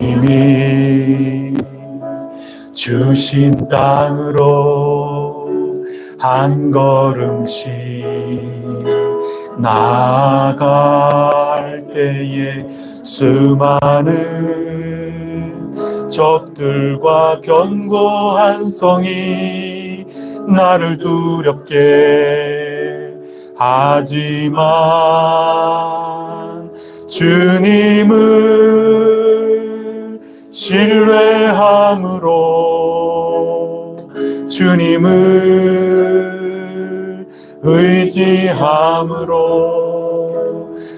주님이 주신 땅으로 한 걸음씩 나아갈 때에 수많은 적들과 견고한 성이 나를 두렵게 하지만 주님을 신뢰함으로 주님을 의지함으로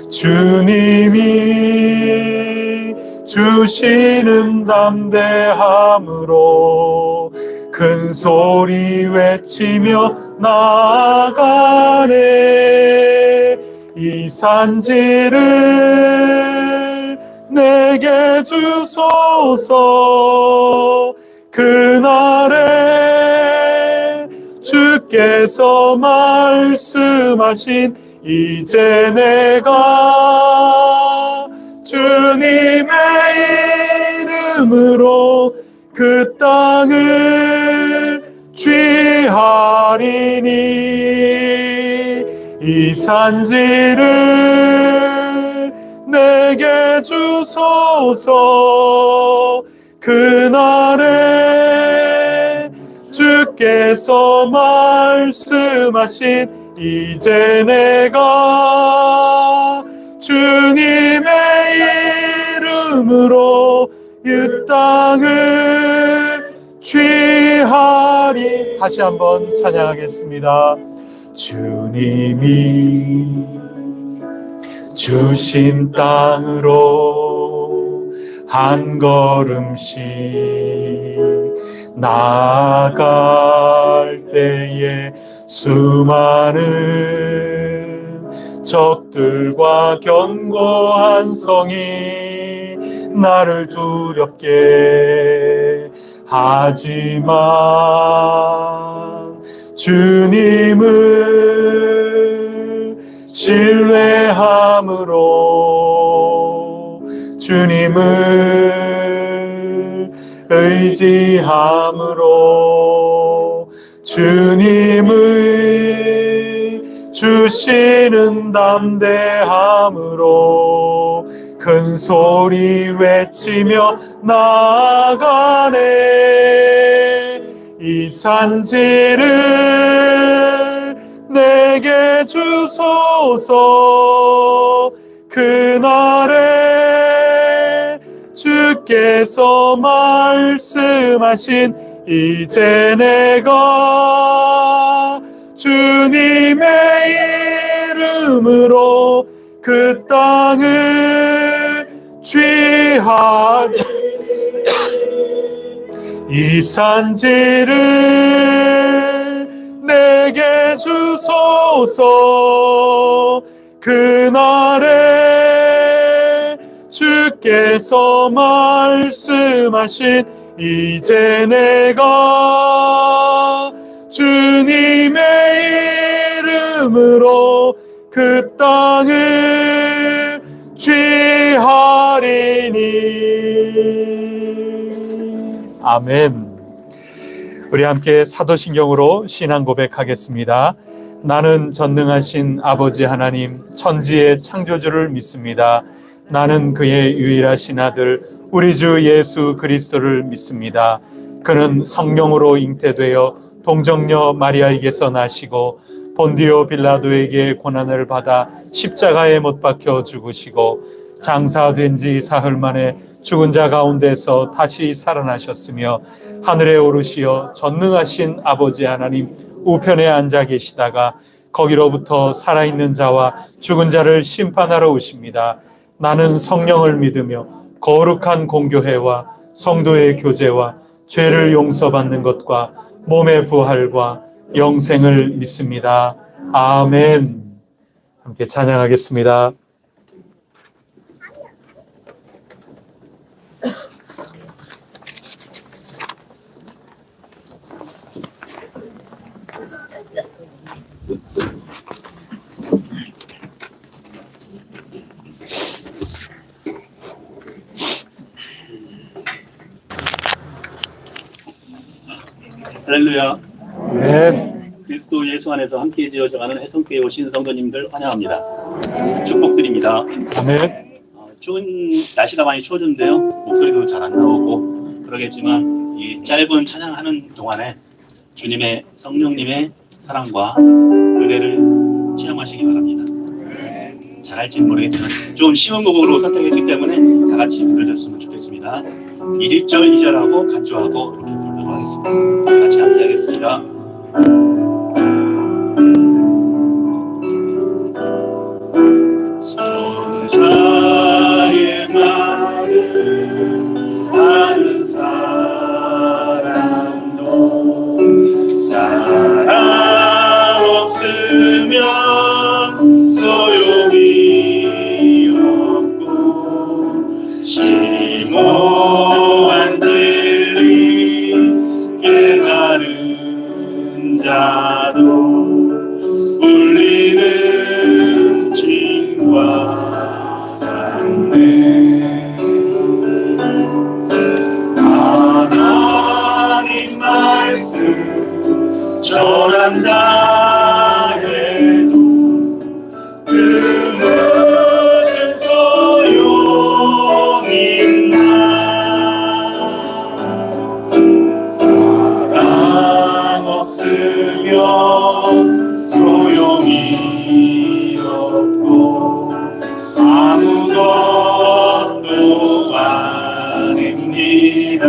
주님이 주시는 담대함으로 큰 소리 외치며 나아가네. 이 산지를 내게 주소서. 그날에 주께서 말씀하신 이제 내가 주님의 이름으로 그 땅을 취하리니 이 산지를 내게 주소서. 그날에 주께서 말씀하신 이제 내가 주님의 이름으로 이 땅을 취하리. 다시 한번 찬양하겠습니다. 주님이 주신 땅으로 한 걸음씩 나아갈 때에 수많은 적들과 견고한 성이 나를 두렵게 하지만 주님을 신뢰함으로 주님을 의지함으로 주님의 주시는 담대함으로 큰 소리 외치며 나아가네. 이 산지를 내게 주소서. 그날에 주께서 말씀하신 이제 내가 주님의 이름으로 그 땅을 취하리. 이 산지를 내게 주소서. 그날에 주께서 말씀하신 이제 내가 주님의 이름으로 그 땅을 취하리니. 아멘. 우리 함께 사도신경으로 신앙 고백하겠습니다. 나는 전능하신 아버지 하나님 천지의 창조주를 믿습니다. 나는 그의 유일하신 아들 우리 주 예수 그리스도를 믿습니다. 그는 성령으로 잉태되어 동정녀 마리아에게서 나시고 본디오 빌라도에게 고난을 받아 십자가에 못 박혀 죽으시고 장사된 지 사흘 만에 죽은 자 가운데서 다시 살아나셨으며 하늘에 오르시어 전능하신 아버지 하나님 우편에 앉아 계시다가 거기로부터 살아있는 자와 죽은 자를 심판하러 오십니다. 나는 성령을 믿으며 거룩한 공교회와 성도의 교제와 죄를 용서받는 것과 몸의 부활과 영생을 믿습니다. 아멘. 함께 찬양하겠습니다. 할렐루야. 아멘. 그리스도 예수 안에서 함께 지어져가는 해성교회 오신 성도님들 환영합니다. 축복드립니다. 아멘. 추운 날씨가 많이 추워졌는데요. 목소리도 잘 안 나오고 그러겠지만 이 짧은 찬양하는 동안에 주님의 성령님의 사랑과 은혜를 체험하시기 바랍니다. 잘할지는 모르겠지만 좀 쉬운 곡으로 선택했기 때문에 다 같이 불러줬으면 좋겠습니다. 1절 2절하고 간주하고 이렇게 부르도록 하겠습니다. 다 같이 함께 하겠습니다. 천사의 말을 아는 사람도 사랑 없으면 소용이 없고 심오한 진리 깨달은 자도 울리는 징과 같네. 하나님 말씀 전한다 해도 그 무슨 소용있나. 사랑 없으면 소용이 없고 아무것도 아닙니다.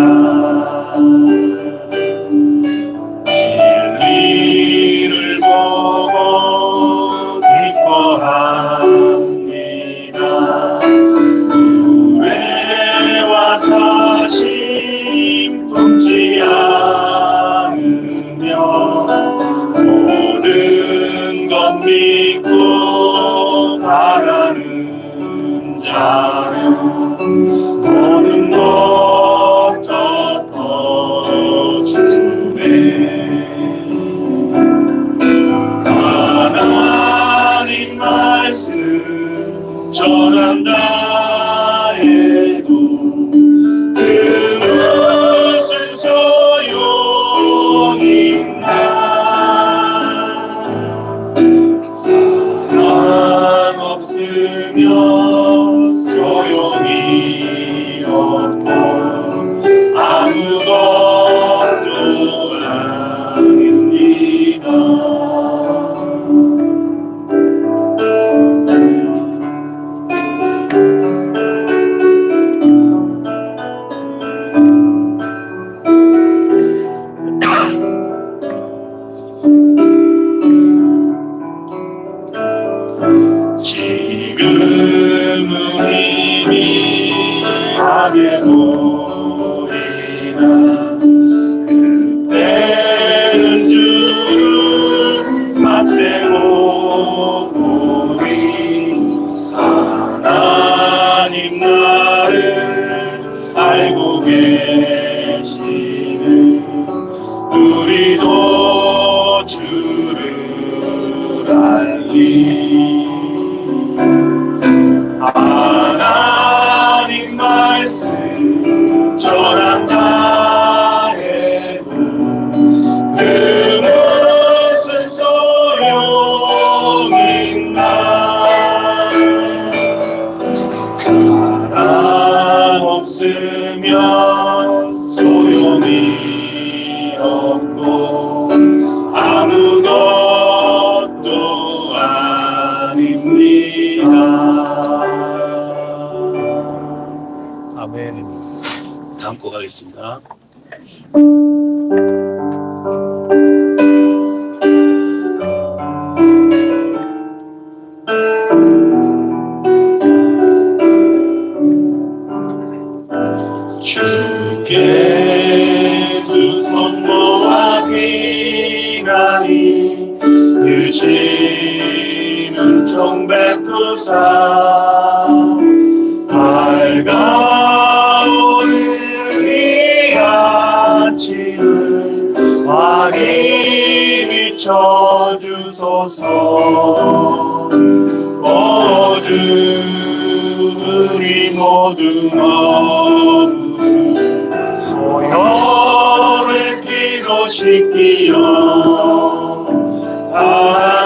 진리를 보고 기뻐합니다. 의뢰와 사심 품지 않으며 모든 것 믿고 바라는 자는 모든 것 덮어주네. 하나님 말씀 전한다 해도 그 무슨 소용있나. 사랑 없으면 소용이 없고 아무것도 아닙니다. 지금은 희미하게 보이나 그때는 주를 맞대고 보니 하나님 나를 알고 계시네. 우리도 주를 알리. 하나님 말씀 전한다 해도 그 무슨 소용있나. 사랑 없으면 소용이 없고 아무것도 아닙니다. 아멘. 다음 곡 하겠습니다. 주께 두 손 모아 기나니 드시는 종 베푸사 밝아오는 이 아침을 많이 비춰주소서. 우리 모든 어둠을 소열의 피로 싶기요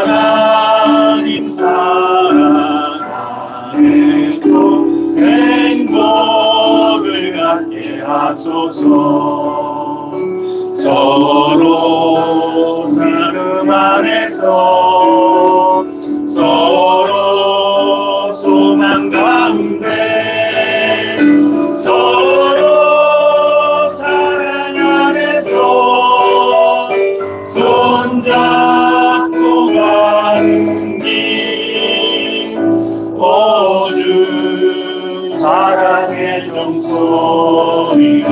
하나님 사랑 안에서 행복을 갖게 하소서 서로 사름 안에서 서로 소망 가운데 서로 사랑 안에서 손잡고 가는 길 오주 사랑의 종소리가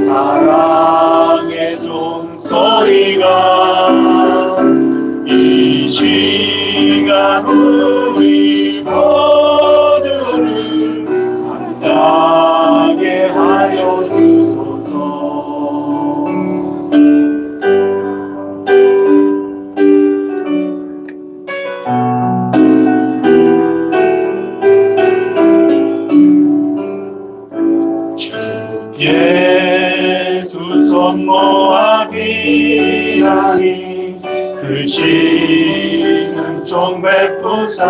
사랑의 종소리가 이 시간 우리 모두를 감사하게 하여 주소서 주께 두 손 모아 비나니 크시는 종백부사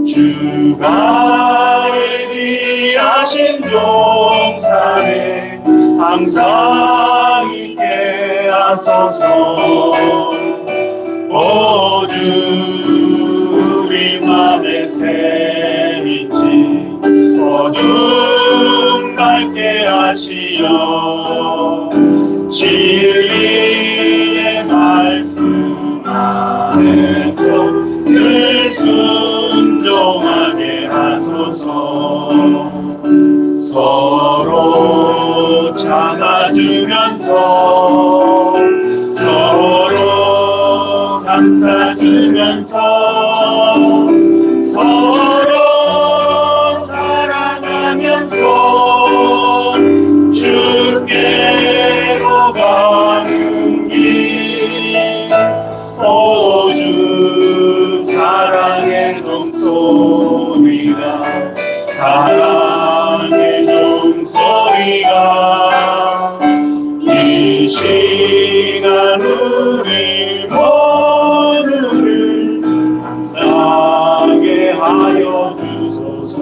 주가 예비하신 용산에 항상 있게 하소서 오주 우리 맘에 새미치 어둠 밝게 하시어 진리의 말씀 안에서 늘 순종하게 하소서 서로 참아주면서 서로 감싸주면서 서로 사랑하면서 주께로 가는 길 오주 사랑의 종소리가 사랑의 종소리가 이 시간 우리 모두를 감사하게 하여 주소서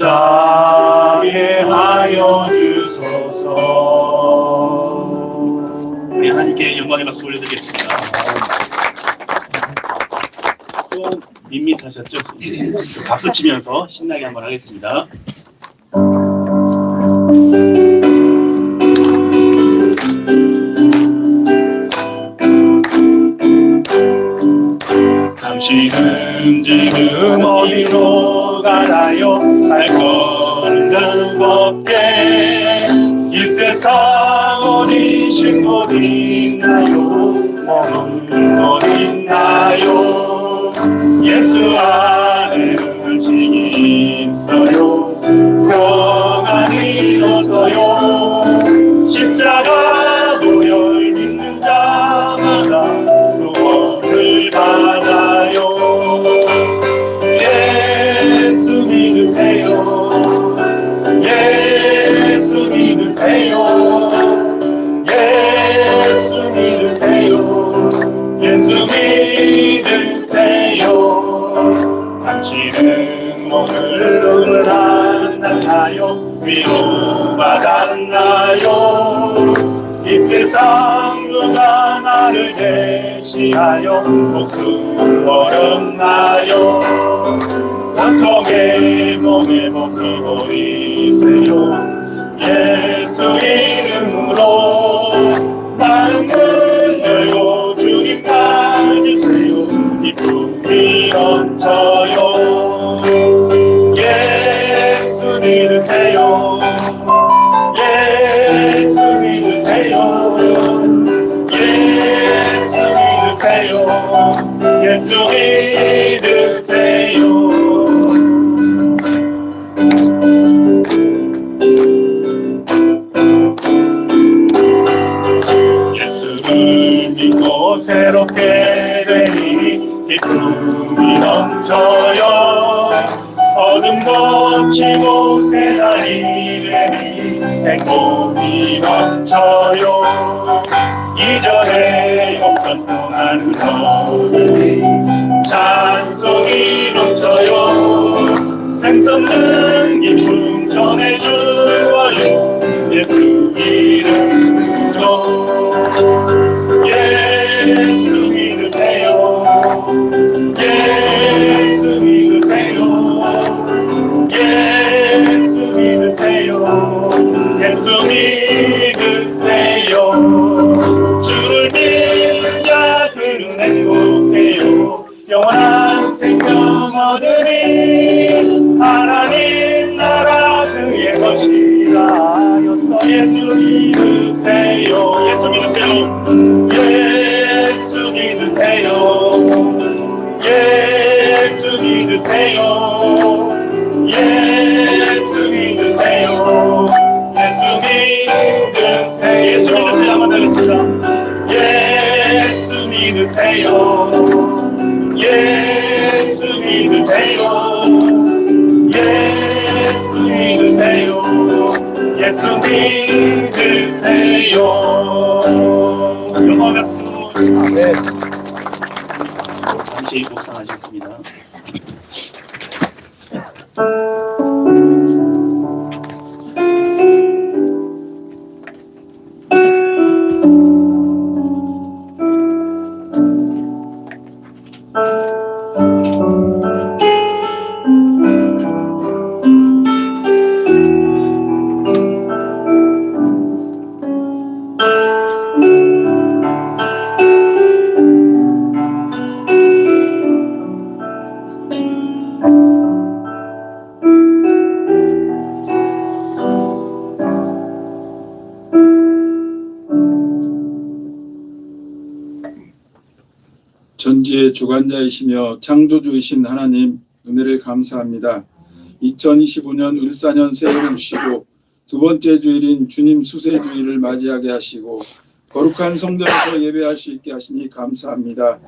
감사하게 하여 주소서. 우리 하나님께 영광의 박수 올려드리겠습니다. 또 밋밋하셨죠? 박수 치면서 신나게 한번 하겠습니다. 당신은 지금 어디로 가나요? 알 것은 없게 이 세상 어디 쉴곳 있나요? 머물 곳 있나요? 예수 안에 음식이 있어요 평안이 없어요 십자가 보혈 믿는 자마다 구원을 받아요 예수 믿으세요 예수 믿으세요 예수 믿으세요 예수 믿으세요 당신은 오늘 누굴 만났나요 위로받았나요 이 세상 누가 나를 대시하여 목숨 버렸나요 고통의 몸에 벗어 보이세요 예수 이름으로 마음 열고 주님 받으세요 기쁨이 넘쳐요 예수 믿으세요 예수 믿으세요 예수 믿으세요 예수 믿으세요 예수를 믿고 새롭게 되니 기쁨이 넘쳐요 어둠 덮치고 새날이 되니 행복이 넘쳐요. 이전에 없던 평안을 얻으니 찬송이 넘쳐요. 생선는 기쁨 전해주어요. 예수 이름으로 예수 믿으세요. 예수 믿으세요. 예수 믿으세요. 예수 믿으세요. 주를 믿는 자들은 행복해요. 영원한 생명 얻으니 하나님 나라 그의 것이라 하였어. 예수 믿으세요. 예수 믿으세요. 예수 믿으세요. 예수 믿으세요. 예수 믿으세요. 예수 믿으세요. 예수 믿으세요. 한번 더 하겠습니다. 예수 믿으세요. 예수 믿으세요. 예수 믿으세요. 예수 믿으세요. 영어 박수. 아멘. 잠시 묵상하시겠습니다. 전지의 주관자이시며 창조주이신 하나님, 은혜를 감사합니다. 2025년 을사년 새해를 주시고 두 번째 주일인 주님 수세주일을 맞이하게 하시고 거룩한 성전에서 예배할 수 있게 하시니 감사합니다.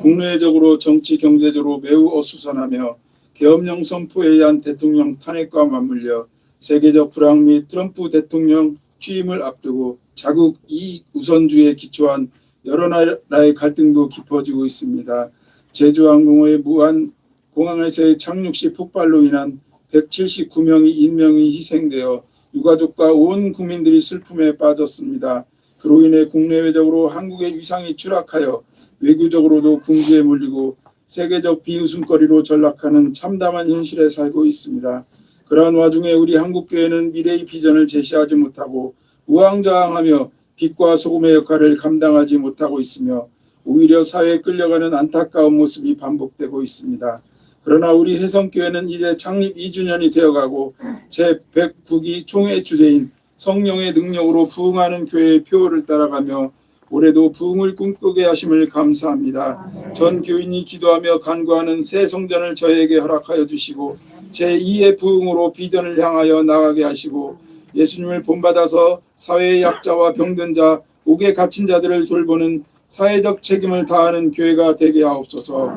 국내적으로 정치 경제적으로 매우 어수선하며 계엄령 선포에 의한 대통령 탄핵과 맞물려 세계적 불황 및 트럼프 대통령 취임을 앞두고 자국 이익 우선주의에 기초한 여러 나라의 갈등도 깊어지고 있습니다. 제주항공의 무안 공항에서의 착륙 시 폭발로 인한 179명의 인명이 희생되어 유가족과 온 국민들이 슬픔에 빠졌습니다. 그로 인해 국내외적으로 한국의 위상이 추락하여 외교적으로도 궁지에 몰리고 세계적 비웃음거리로 전락하는 참담한 현실에 살고 있습니다. 그러한 와중에 우리 한국교회는 미래의 비전을 제시하지 못하고 우왕좌왕하며 빛과 소금의 역할을 감당하지 못하고 있으며 오히려 사회에 끌려가는 안타까운 모습이 반복되고 있습니다. 그러나 우리 혜성교회는 이제 창립 2주년이 되어가고 제109기 총회 주제인 성령의 능력으로 부흥하는 교회의 표어를 따라가며 올해도 부흥을 꿈꾸게 하심을 감사합니다. 전 교인이 기도하며 간구하는 새 성전을 저에게 허락하여 주시고 제2의 부흥으로 비전을 향하여 나가게 하시고 예수님을 본받아서 사회의 약자와 병든 자, 옥에 갇힌 자들을 돌보는 사회적 책임을 다하는 교회가 되게 하옵소서.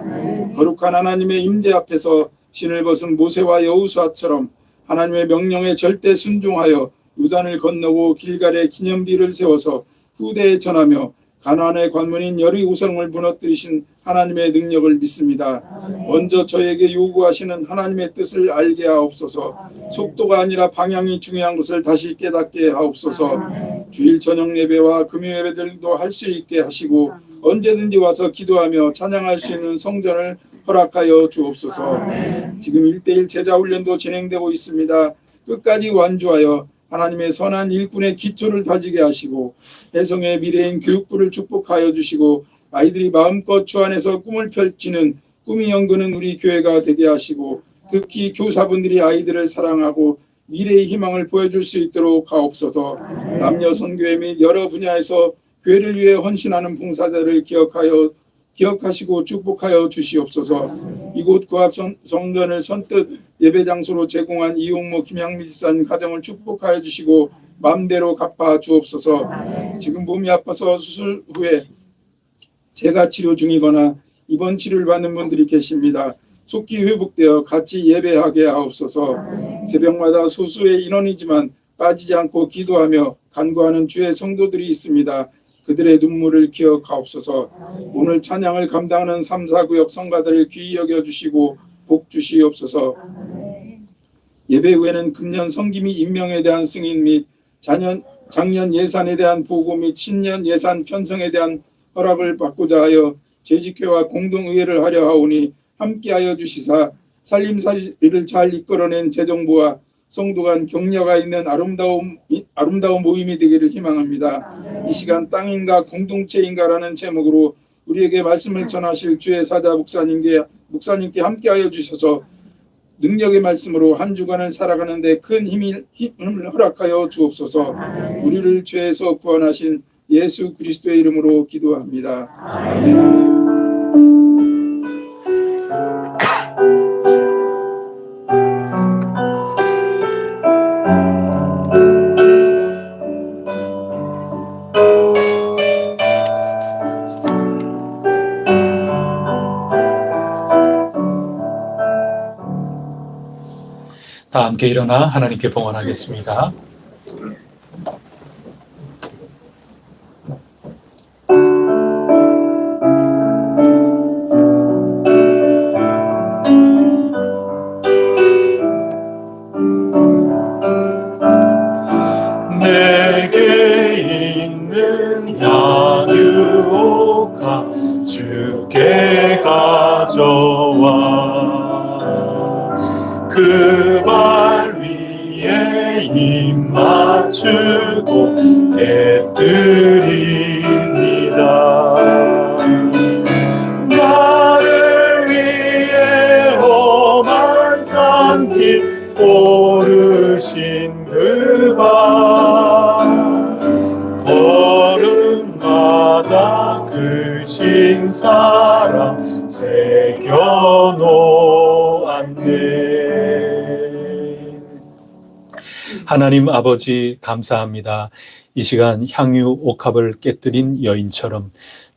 거룩한 하나님의 임재 앞에서 신을 벗은 모세와 여호수아처럼 하나님의 명령에 절대 순종하여 요단을 건너고 길갈에 기념비를 세워서 후대에 전하며 가나안의 관문인 여리고성을 무너뜨리신 하나님의 능력을 믿습니다. 먼저 저에게 요구하시는 하나님의 뜻을 알게 하옵소서. 속도가 아니라 방향이 중요한 것을 다시 깨닫게 하옵소서. 주일 저녁 예배와 금요 예배들도 할 수 있게 하시고 언제든지 와서 기도하며 찬양할 수 있는 성전을 허락하여 주옵소서. 지금 1:1 제자 훈련도 진행되고 있습니다. 끝까지 완주하여 하나님의 선한 일꾼의 기초를 다지게 하시고 혜성의 미래인 교육부를 축복하여 주시고 아이들이 마음껏 주 안에서 꿈을 펼치는 꿈이 연구는 우리 교회가 되게 하시고 특히 교사분들이 아이들을 사랑하고 미래의 희망을 보여줄 수 있도록 하옵소서. 남녀 선교회 및 여러 분야에서 교회를 위해 헌신하는 봉사자를 기억하시고 축복하여 주시옵소서. 이곳 구합 성전을 선뜻 예배 장소로 제공한 이용모 김양미 집사님 가정을 축복하여 주시고 마음대로 갚아 주옵소서. 지금 몸이 아파서 수술 후에 재가 치료 중이거나 입원 치료를 받는 분들이 계십니다. 속기 회복되어 같이 예배하게 하옵소서. 새벽마다 소수의 인원이지만 빠지지 않고 기도하며 간구하는 주의 성도들이 있습니다. 그들의 눈물을 기억하옵소서. 오늘 찬양을 감당하는 3,4구역 성가들을 귀히 여겨주시고 복 주시옵소서. 예배 후에는 금년 성김이 임명에 대한 승인 및 작년 예산에 대한 보고 및 신년 예산 편성에 대한 허락을 받고자 하여 재직회와 공동의회를 하려 하오니 함께하여 주시사 살림살이를 잘 이끌어낸 재정부와 성도 간 격려가 있는 아름다운 모임이 되기를 희망합니다. 이 시간 땅인가 공동체인가라는 제목으로 우리에게 말씀을 전하실 주의 사자 목사님께 함께하여 주셔서 능력의 말씀으로 한 주간을 살아가는 데 큰 힘을 허락하여 주옵소서. 우리를 죄에서 구원하신 예수 그리스도의 이름으로 기도합니다. 아멘. 다 함께 일어나 하나님께 봉헌하겠습니다. 내게 있는 향유옥화 주께 가져와 그 발 위에 입 맞추고 깨뜨립니다. 나를 위해 험한 산길 오르신 그 발 걸음마다 그 신사랑 새겨놓았네. 하나님 아버지 감사합니다. 이 시간 향유 옥합을 깨뜨린 여인처럼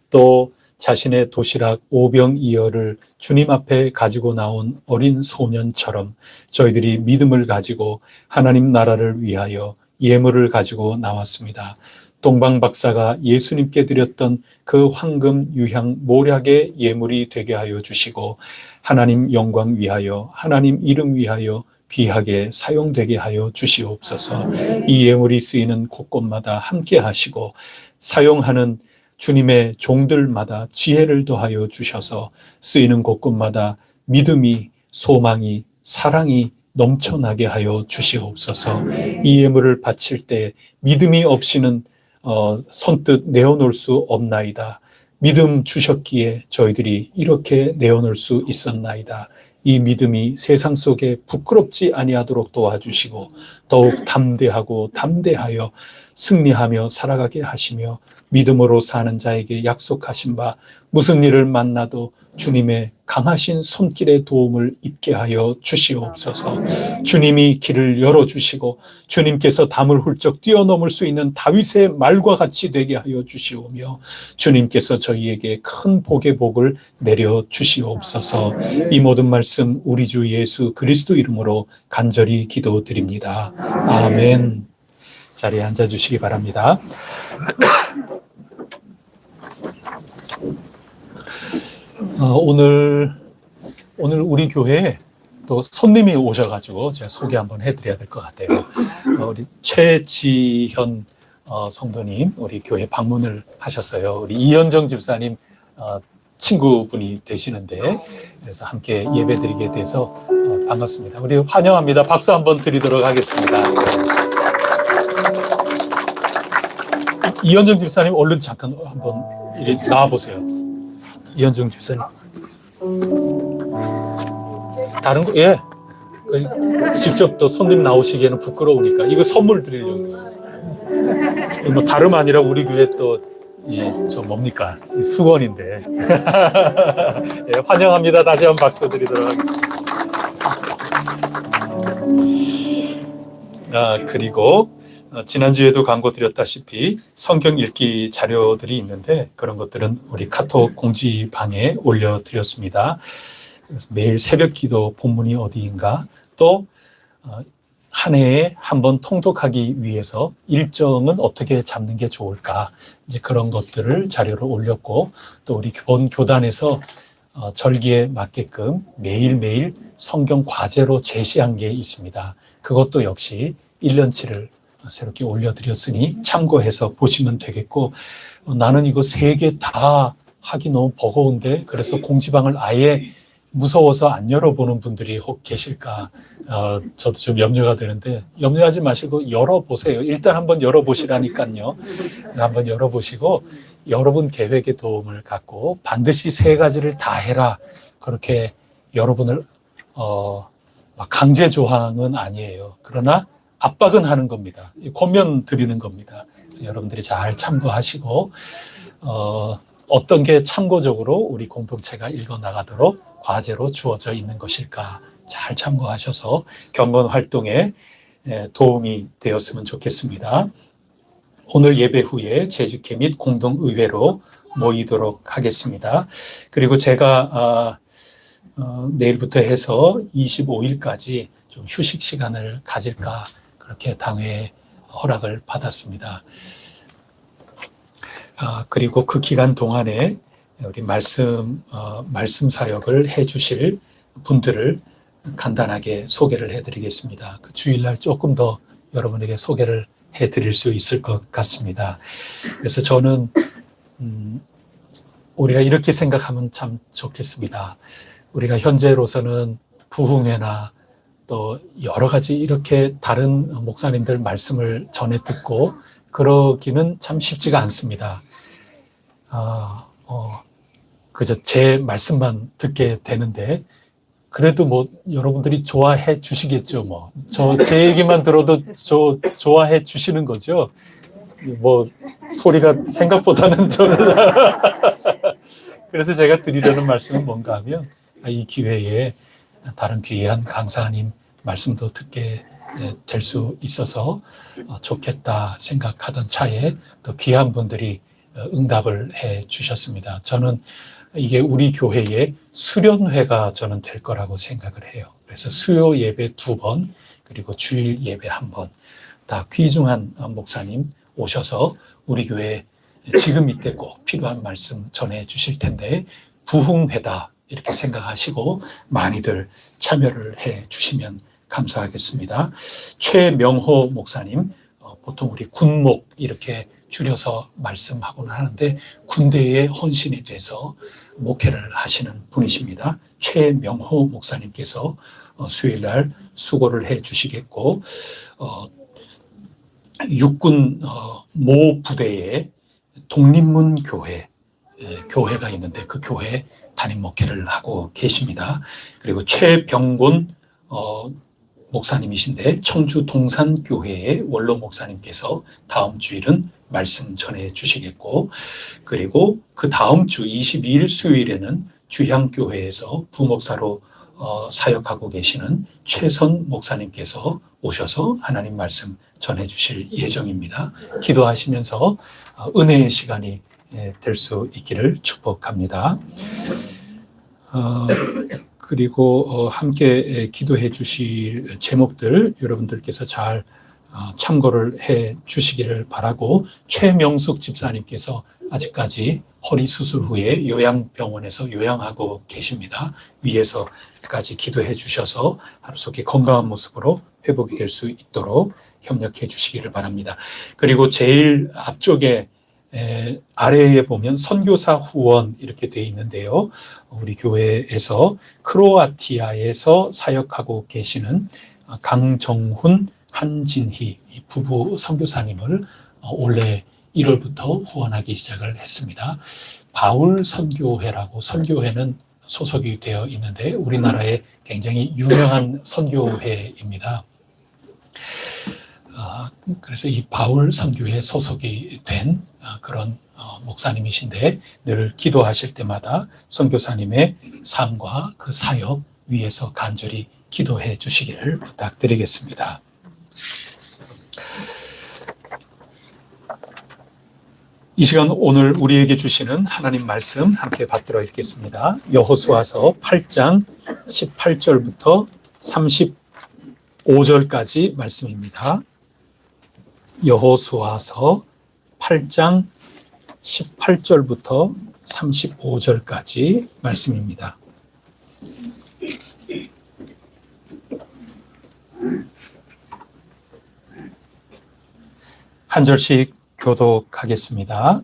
또 자신의 도시락 5병2어를 주님 앞에 가지고 나온 어린 소년처럼 저희들이 믿음을 가지고 하나님 나라를 위하여 예물을 가지고 나왔습니다. 동방 박사가 예수님께 드렸던 그 황금 유향 모략의 예물이 되게 하여 주시고 하나님 영광 위하여 하나님 이름 위하여 귀하게 사용되게 하여 주시옵소서. 이 예물이 쓰이는 곳곳마다 함께 하시고 사용하는 주님의 종들마다 지혜를 더하여 주셔서 쓰이는 곳곳마다 믿음이, 소망이, 사랑이 넘쳐나게 하여 주시옵소서. 이 예물을 바칠 때 믿음이 없이는 선뜻 내어놓을 수 없나이다. 믿음 주셨기에 저희들이 이렇게 내어놓을 수 있었나이다. 이 믿음이 세상 속에 부끄럽지 아니하도록 도와주시고 더욱 담대하여 승리하며 살아가게 하시며 믿음으로 사는 자에게 약속하신 바 무슨 일을 만나도 주님의 강하신 손길의 도움을 입게 하여 주시옵소서. 주님이 길을 열어주시고 주님께서 담을 훌쩍 뛰어넘을 수 있는 다윗의 말과 같이 되게 하여 주시오며 주님께서 저희에게 큰 복의 복을 내려 주시옵소서. 이 모든 말씀 우리 주 예수 그리스도 이름으로 간절히 기도드립니다. 아멘. 자리에 앉아주시기 바랍니다. 오늘 우리 교회에 또 손님이 오셔가지고 제가 소개 한번 해드려야 될 것 같아요. 우리 최지현 성도님 우리 교회 방문을 하셨어요. 우리 이현정 집사님 친구분이 되시는데 그래서 함께 예배드리게 돼서 반갑습니다. 우리 환영합니다. 박수 한번 드리도록 하겠습니다. 이현정 집사님 얼른 잠깐 한번 이리 나와 보세요. 이현정 집사님. 다른 거, 예. 직접 또 손님 나오시기에는 부끄러우니까 이거 선물 드리려고. 뭐 다름 아니라 우리 교회 또, 저 뭡니까? 수건인데. 예, 환영합니다. 다시 한번 박수 드리도록 하겠습니다. 그리고 지난주에도 광고 드렸다시피 성경 읽기 자료들이 있는데 그런 것들은 우리 카톡 공지방에 올려드렸습니다. 그래서 매일 새벽 기도 본문이 어디인가 또 한 해에 한 번 통독하기 위해서 일정은 어떻게 잡는 게 좋을까, 이제 그런 것들을 자료를 올렸고, 또 우리 본 교단에서 절기에 맞게끔 매일매일 성경 과제로 제시한 게 있습니다. 그것도 역시 1년치를 새롭게 올려드렸으니 참고해서 보시면 되겠고, 나는 이거 3개 다 하기 너무 버거운데 그래서 공지방을 아예 무서워서 안 열어보는 분들이 혹 계실까, 저도 좀 염려가 되는데, 염려하지 마시고 열어보세요. 일단 한번 열어보시라니까요. 한번 열어보시고 여러분 계획의 도움을 갖고 반드시 3가지를 다 해라, 그렇게 여러분을 막 강제 조항은 아니에요. 그러나 압박은 하는 겁니다. 권면 드리는 겁니다. 그래서 여러분들이 잘 참고하시고, 어떤 게 참고적으로 우리 공동체가 읽어나가도록 과제로 주어져 있는 것일까 잘 참고하셔서 경건 활동에 도움이 되었으면 좋겠습니다. 오늘 예배 후에 제주회 및 공동의회로 모이도록 하겠습니다. 그리고 제가 내일부터 해서 25일까지 좀 휴식 시간을 가질까, 그렇게 당회에 허락을 받았습니다. 그리고 그 기간 동안에 우리 말씀 사역을 해 주실 분들을 간단하게 소개를 해드리겠습니다. 그 주일날 조금 더 여러분에게 소개를 해드릴 수 있을 것 같습니다. 그래서 저는 우리가 이렇게 생각하면 참 좋겠습니다. 우리가 현재로서는 부흥회나 또 여러 가지 이렇게 다른 목사님들 말씀을 전해 듣고 그러기는 참 쉽지가 않습니다. 그저 제 말씀만 듣게 되는데, 그래도 뭐 여러분들이 좋아해 주시겠죠. 뭐 제 얘기만 들어도 좋아해 주시는 거죠. 뭐 소리가 생각보다는 저는 그래서 제가 드리려는 말씀은 뭔가 하면, 이 기회에 다른 귀한 강사님 말씀도 듣게 될 수 있어서 좋겠다 생각하던 차에 또 귀한 분들이 응답을 해 주셨습니다. 저는 이게 우리 교회의 수련회가 저는 될 거라고 생각을 해요. 그래서 수요 예배 2번, 그리고 주일 예배 1번, 다 귀중한 목사님 오셔서 우리 교회에 지금 이때 꼭 필요한 말씀 전해 주실 텐데, 부흥회다 이렇게 생각하시고 많이들 참여를 해 주시면 감사하겠습니다. 최명호 목사님, 보통 우리 군목 이렇게 줄여서 말씀하고는 하는데 군대에 헌신이 돼서 목회를 하시는 분이십니다. 최명호 목사님께서 수요일날 수고를 해 주시겠고, 육군 모 부대에 독립문 교회가 있는데 그 교회 담임 목회를 하고 계십니다. 그리고 최병곤 목사님이신데 청주 동산교회의 원로 목사님께서 다음 주일은 말씀 전해 주시겠고, 그리고 그 다음 주 22일 수요일에는 주향교회에서 부목사로 사역하고 계시는 최선 목사님께서 오셔서 하나님 말씀 전해 주실 예정입니다. 기도하시면서 은혜의 시간이 될 수 있기를 축복합니다. 그리고 함께 기도해 주실 제목들 여러분들께서 잘 참고를 해 주시기를 바라고, 최명숙 집사님께서 아직까지 허리 수술 후에 요양병원에서 요양하고 계십니다. 위에서까지 기도해 주셔서 하루속히 건강한 모습으로 회복이 될 수 있도록 협력해 주시기를 바랍니다. 그리고 제일 앞쪽에 아래에 보면 선교사 후원 이렇게 되어 있는데요. 우리 교회에서 크로아티아에서 사역하고 계시는 강정훈, 한진희 부부 선교사님을 올해 1월부터 후원하기 시작을 했습니다. 바울 선교회라고, 선교회는 소속이 되어 있는데 우리나라에 굉장히 유명한 선교회입니다. 그래서 이 바울 선교회 소속이 된 그런 목사님이신데, 늘 기도하실 때마다 선교사님의 삶과 그 사역 위해서 간절히 기도해 주시기를 부탁드리겠습니다. 이 시간 오늘 우리에게 주시는 하나님 말씀 함께 받들어 읽겠습니다. 여호수아서 8장 18절부터 5절까지 말씀입니다. 여호수아서 8장 18절부터 35절까지 말씀입니다. 한 절씩 교독하겠습니다.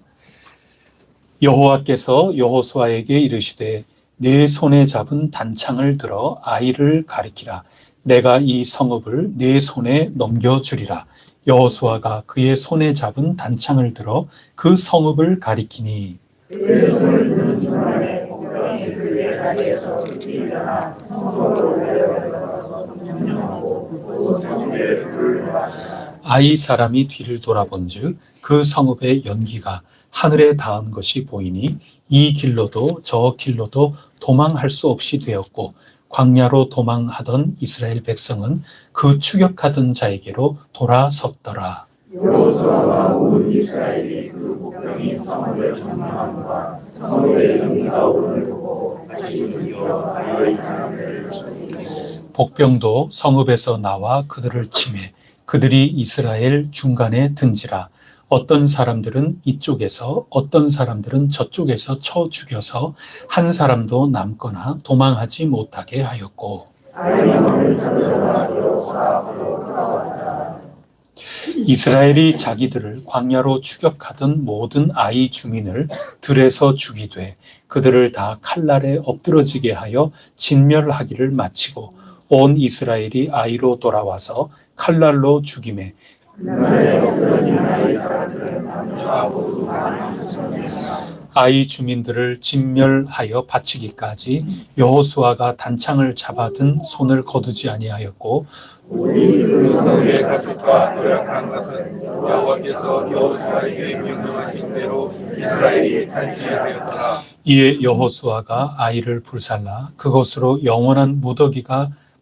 여호와께서 여호수아에게 이르시되 네 손에 잡은 단창을 들어 아이를 가리키라. 내가 이 성읍을 네 손에 넘겨주리라. 여호수아가 그의 손에 잡은 단창을 들어 그 성읍을 가리키니 아이 사람이 뒤를 돌아본즉 그 성읍의 연기가 하늘에 닿은 것이 보이니 이 길로도 저 길로도 도망할 수 없이 되었고 광야로 도망하던 이스라엘 백성은 그 추격하던 자에게로 돌아섰더라. 여호수아와 온 이스라엘이 그 복병이 성읍을 전망함과 성읍의 연기가 오를 보고 다시 돌이켜 아이 사람들을 쳤더니 복병도 성읍에서 나와 그들을 치매 그들이 이스라엘 중간에 든지라. 어떤 사람들은 이쪽에서 어떤 사람들은 저쪽에서 쳐 죽여서 한 사람도 남거나 도망하지 못하게 하였고 이스라엘이 자기들을 광야로 추격하던 모든 아이 주민을 들에서 죽이되 그들을 다 칼날에 엎드러지게 하여 진멸하기를 마치고 온 이스라엘이 아이로 돌아와서 칼날로 죽임에 아이 주민들을 진멸하여 바치기까지 여호수아가 단창을 잡아든 손을 거두지 아니하였고 그 성의 가축과 노력한 것은 여호와께서 여호수아에게 명령하신 대로 이스라엘이 탄식하였더라. 이에 여호수아가 아이를 불살라 그것으로 영원한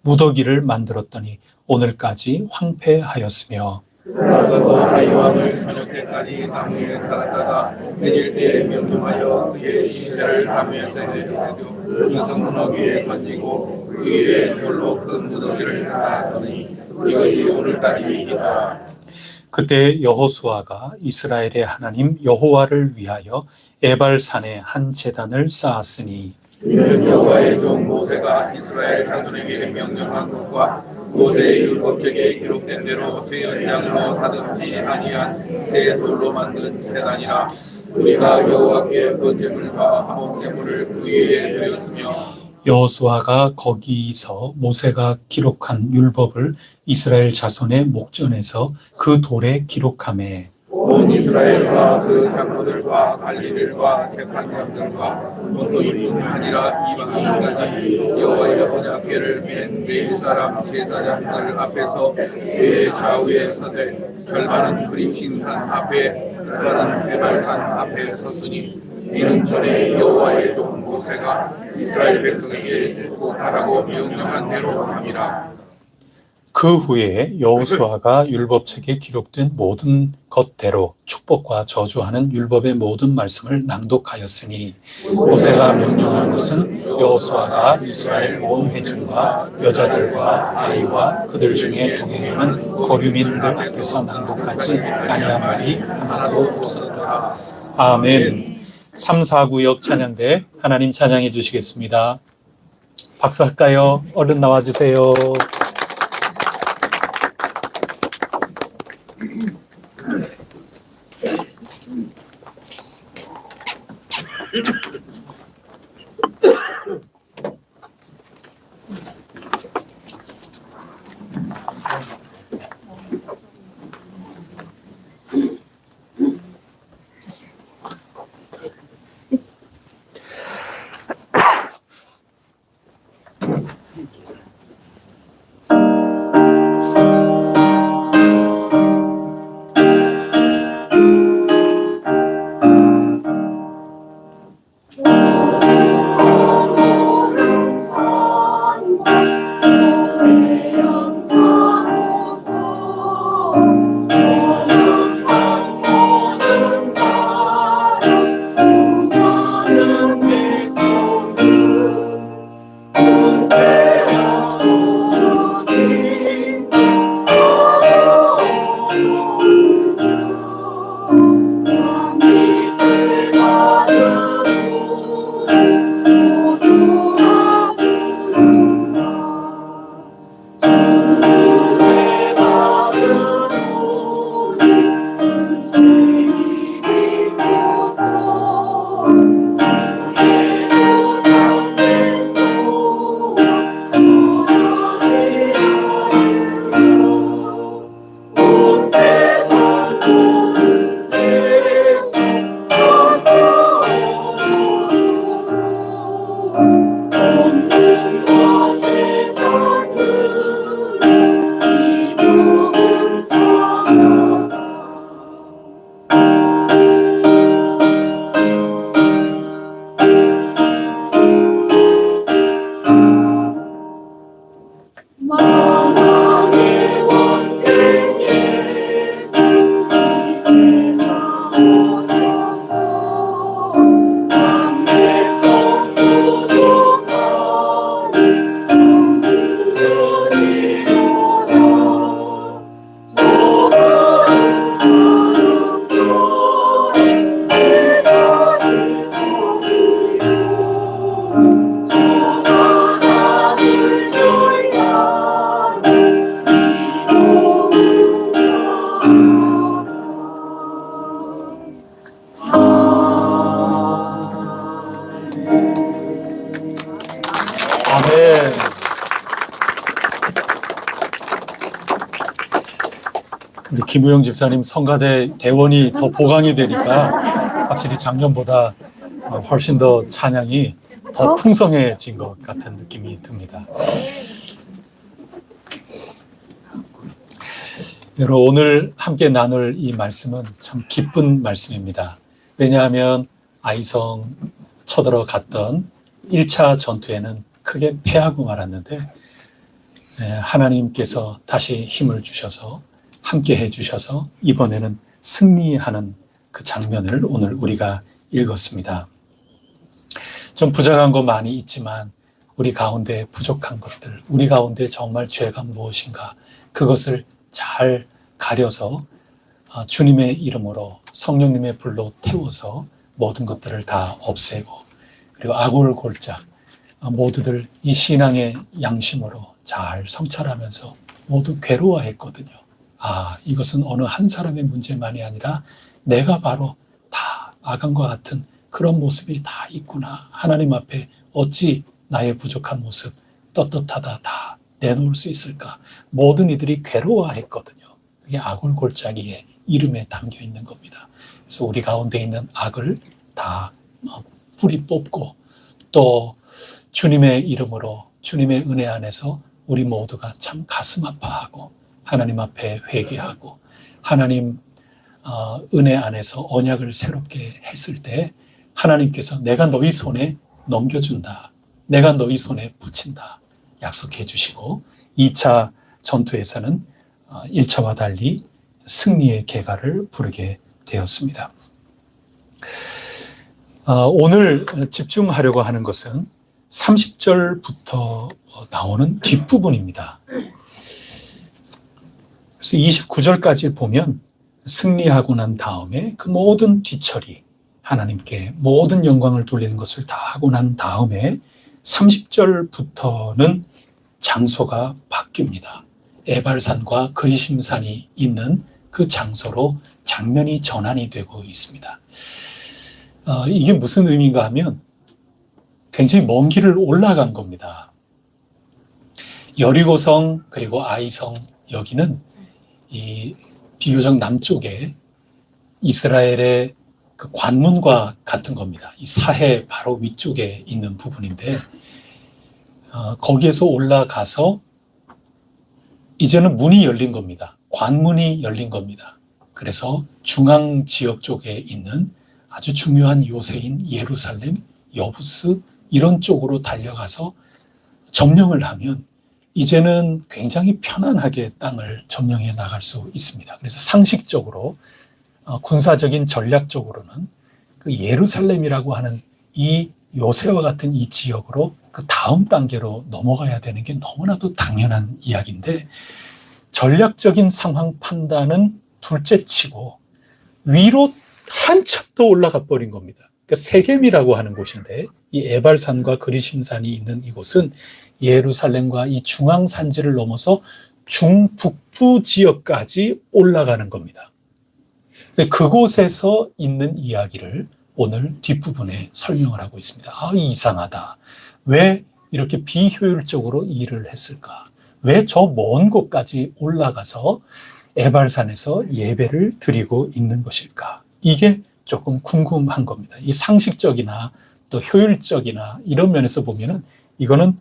무더기를 만들었더니 오늘까지 황폐하였으며 그러다도 아이 왕을 저녁 때까지 나무에 달았다가 내릴 때에 명령하여 그의 시체를 나무에서 내려 그 성문 위에 던지고 그 위에 돌로 그 무더기를 쌓았더니 이것이 오늘까지 있더라. 그때 여호수아가 이스라엘의 하나님 여호와를 위하여 에발산에 한 제단을 쌓았으니 이는 여호와의 종 모세가 이스라엘 자손에게 명령한 것과 모세의 율법책에 기록된 대로 새 연장으로 다듬지 아니한 새 돌로 만든 제단이라. 우리가 여호와께 번제물과 화목제물을 그 위에 드렸으며 여호수아가 거기서 모세가 기록한 율법을 이스라엘 자손의 목전에서 그 돌에 기록하매 온 이스라엘과 그 장로들과 관리들과 택한 자들과 본토인뿐 아니라 이방인까지 여호와의 언약궤를 맨 레위 사람 제사장들 앞에서 그의 좌우에 서되 절반은 그림신 산 앞에 절반은 에발산 앞에 섰으니 이는 전에 여호와의 종 모세가 이스라엘 백성에게 축복하라고 명령한 대로 함이라. 그 후에 여호수아가 율법책에 기록된 모든 것대로 축복과 저주하는 율법의 모든 말씀을 낭독하였으니 모세가 명령한 것은 여호수아가 이스라엘 온 회중과 여자들과 아이와 그들 중에 동행하는 거류민들 앞에서 낭독하지 아니한 말이 하나도 없었더라. 아멘. 3, 4구역 찬양대 하나님 찬양해 주시겠습니다. 박수할까요? 얼른 나와주세요. 근데 김우영 집사님 성가대 대원이 더 보강이 되니까 확실히 작년보다 훨씬 더 찬양이 더 풍성해진 것 같은 느낌이 듭니다. 여러분, 오늘 함께 나눌 이 말씀은 참 기쁜 말씀입니다. 왜냐하면 아이성 쳐들어갔던 1차 전투에는 크게 패하고 말았는데 하나님께서 다시 힘을 주셔서 함께 해주셔서 이번에는 승리하는 그 장면을 오늘 우리가 읽었습니다. 좀 부족한 거 많이 있지만 우리 가운데 부족한 것들, 우리 가운데 정말 죄가 무엇인가 그것을 잘 가려서 주님의 이름으로 성령님의 불로 태워서 모든 것들을 다 없애고 그리고 아골골짝 모두들 이 신앙의 양심으로 잘 성찰하면서 모두 괴로워했거든요. 이것은 어느 한 사람의 문제만이 아니라 내가 바로 다 아간과 같은 그런 모습이 다 있구나. 하나님 앞에 어찌 나의 부족한 모습 떳떳하다 다 내놓을 수 있을까. 모든 이들이 괴로워했거든요. 그게 아골골짜기의 이름에 담겨 있는 겁니다. 그래서 우리 가운데 있는 악을 다 뿌리 뽑고 또 주님의 이름으로 주님의 은혜 안에서 우리 모두가 참 가슴 아파하고 하나님 앞에 회개하고 하나님 은혜 안에서 언약을 새롭게 했을 때 하나님께서 내가 너희 손에 넘겨준다. 내가 너희 손에 붙인다. 약속해 주시고 2차 전투에서는 1차와 달리 승리의 개가를 부르게 되었습니다. 오늘 집중하려고 하는 것은 30절부터 나오는 뒷부분입니다. 그래서 29절까지 보면 승리하고 난 다음에 그 모든 뒤처리, 하나님께 모든 영광을 돌리는 것을 다 하고 난 다음에 30절부터는 장소가 바뀝니다. 에발산과 그리심산이 있는 그 장소로 장면이 전환이 되고 있습니다. 이게 무슨 의미인가 하면 굉장히 먼 길을 올라간 겁니다. 여리고성 그리고 아이성 여기는 이 비교적 남쪽에 이스라엘의 그 관문과 같은 겁니다. 이 사해 바로 위쪽에 있는 부분인데 거기에서 올라가서 이제는 문이 열린 겁니다. 관문이 열린 겁니다. 그래서 중앙 지역 쪽에 있는 아주 중요한 요새인 예루살렘, 여부스 이런 쪽으로 달려가서 점령을 하면 이제는 굉장히 편안하게 땅을 점령해 나갈 수 있습니다. 그래서 상식적으로 군사적인 전략적으로는 그 예루살렘이라고 하는 이 요새와 같은 이 지역으로 그 다음 단계로 넘어가야 되는 게 너무나도 당연한 이야기인데 전략적인 상황 판단은 둘째치고 위로 한참 더 올라가 버린 겁니다. 그러니까 세겜이라고 하는 곳인데 이 에발산과 그리심산이 있는 이곳은 예루살렘과 이 중앙산지를 넘어서 중북부 지역까지 올라가는 겁니다. 그곳에서 있는 이야기를 오늘 뒷부분에 설명을 하고 있습니다. 이상하다. 왜 이렇게 비효율적으로 일을 했을까? 왜 저 먼 곳까지 올라가서 에발산에서 예배를 드리고 있는 것일까? 이게 조금 궁금한 겁니다. 이 상식적이나 또 효율적이나 이런 면에서 보면은 이거는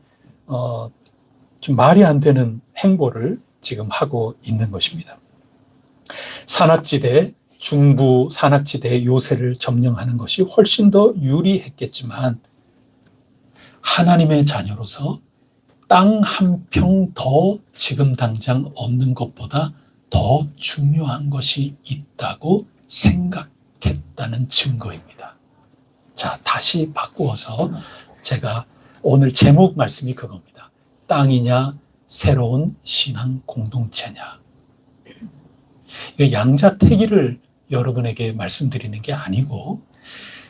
좀 말이 안 되는 행보를 지금 하고 있는 것입니다. 산악지대, 중부 산악지대 요새를 점령하는 것이 훨씬 더 유리했겠지만 하나님의 자녀로서 땅 한 평 더 지금 당장 얻는 것보다 더 중요한 것이 있다고 생각했다는 증거입니다. 자, 다시 바꾸어서 제가 오늘 제목 말씀이 그겁니다. 땅이냐 새로운 신앙 공동체냐. 양자택일을 여러분에게 말씀드리는 게 아니고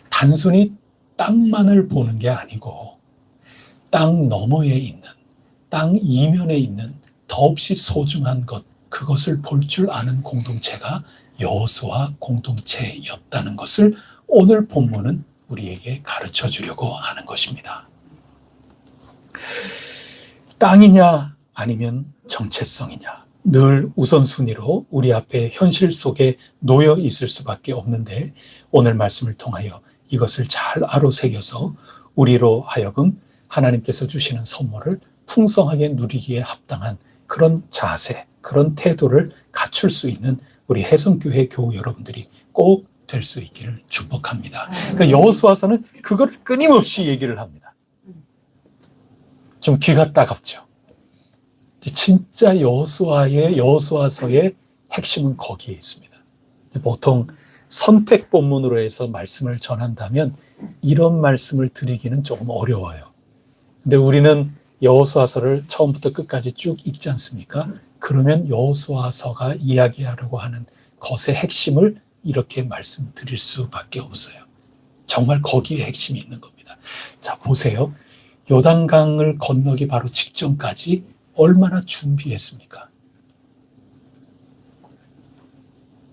단순히 땅만을 보는 게 아니고 땅 너머에 있는 땅 이면에 있는 더없이 소중한 것 그것을 볼 줄 아는 공동체가 여호수아 공동체였다는 것을 오늘 본문은 우리에게 가르쳐 주려고 하는 것입니다. 땅이냐 아니면 정체성이냐 늘 우선순위로 우리 앞에 현실 속에 놓여 있을 수밖에 없는데 오늘 말씀을 통하여 이것을 잘 아로새겨서 우리로 하여금 하나님께서 주시는 선물을 풍성하게 누리기에 합당한 그런 자세, 그런 태도를 갖출 수 있는 우리 혜성교회 교우 여러분들이 꼭 될 수 있기를 축복합니다. 그러니까 여호수아서는 그걸 끊임없이 얘기를 합니다. 좀 귀가 따갑죠. 진짜 여호수아서의 핵심은 거기에 있습니다. 보통 선택 본문으로 해서 말씀을 전한다면 이런 말씀을 드리기는 조금 어려워요. 근데 우리는 여호수아서를 처음부터 끝까지 쭉 읽지 않습니까? 그러면 여호수아서가 이야기하려고 하는 것의 핵심을 이렇게 말씀드릴 수밖에 없어요. 정말 거기에 핵심이 있는 겁니다. 자, 보세요. 요단강을 건너기 바로 직전까지 얼마나 준비했습니까?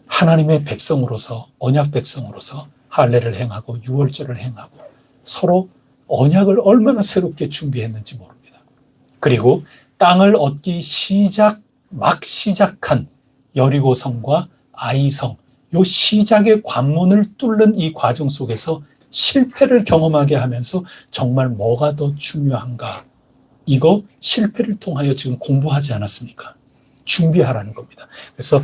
하나님의 백성으로서, 언약 백성으로서 할례를 행하고 유월절을 행하고 서로 언약을 얼마나 새롭게 준비했는지 모릅니다. 그리고 땅을 얻기 막 시작한 여리고성과 아이성, 요 시작의 관문을 뚫는 이 과정 속에서 실패를 경험하게 하면서 정말 뭐가 더 중요한가? 이거 실패를 통하여 지금 공부하지 않았습니까? 준비하라는 겁니다. 그래서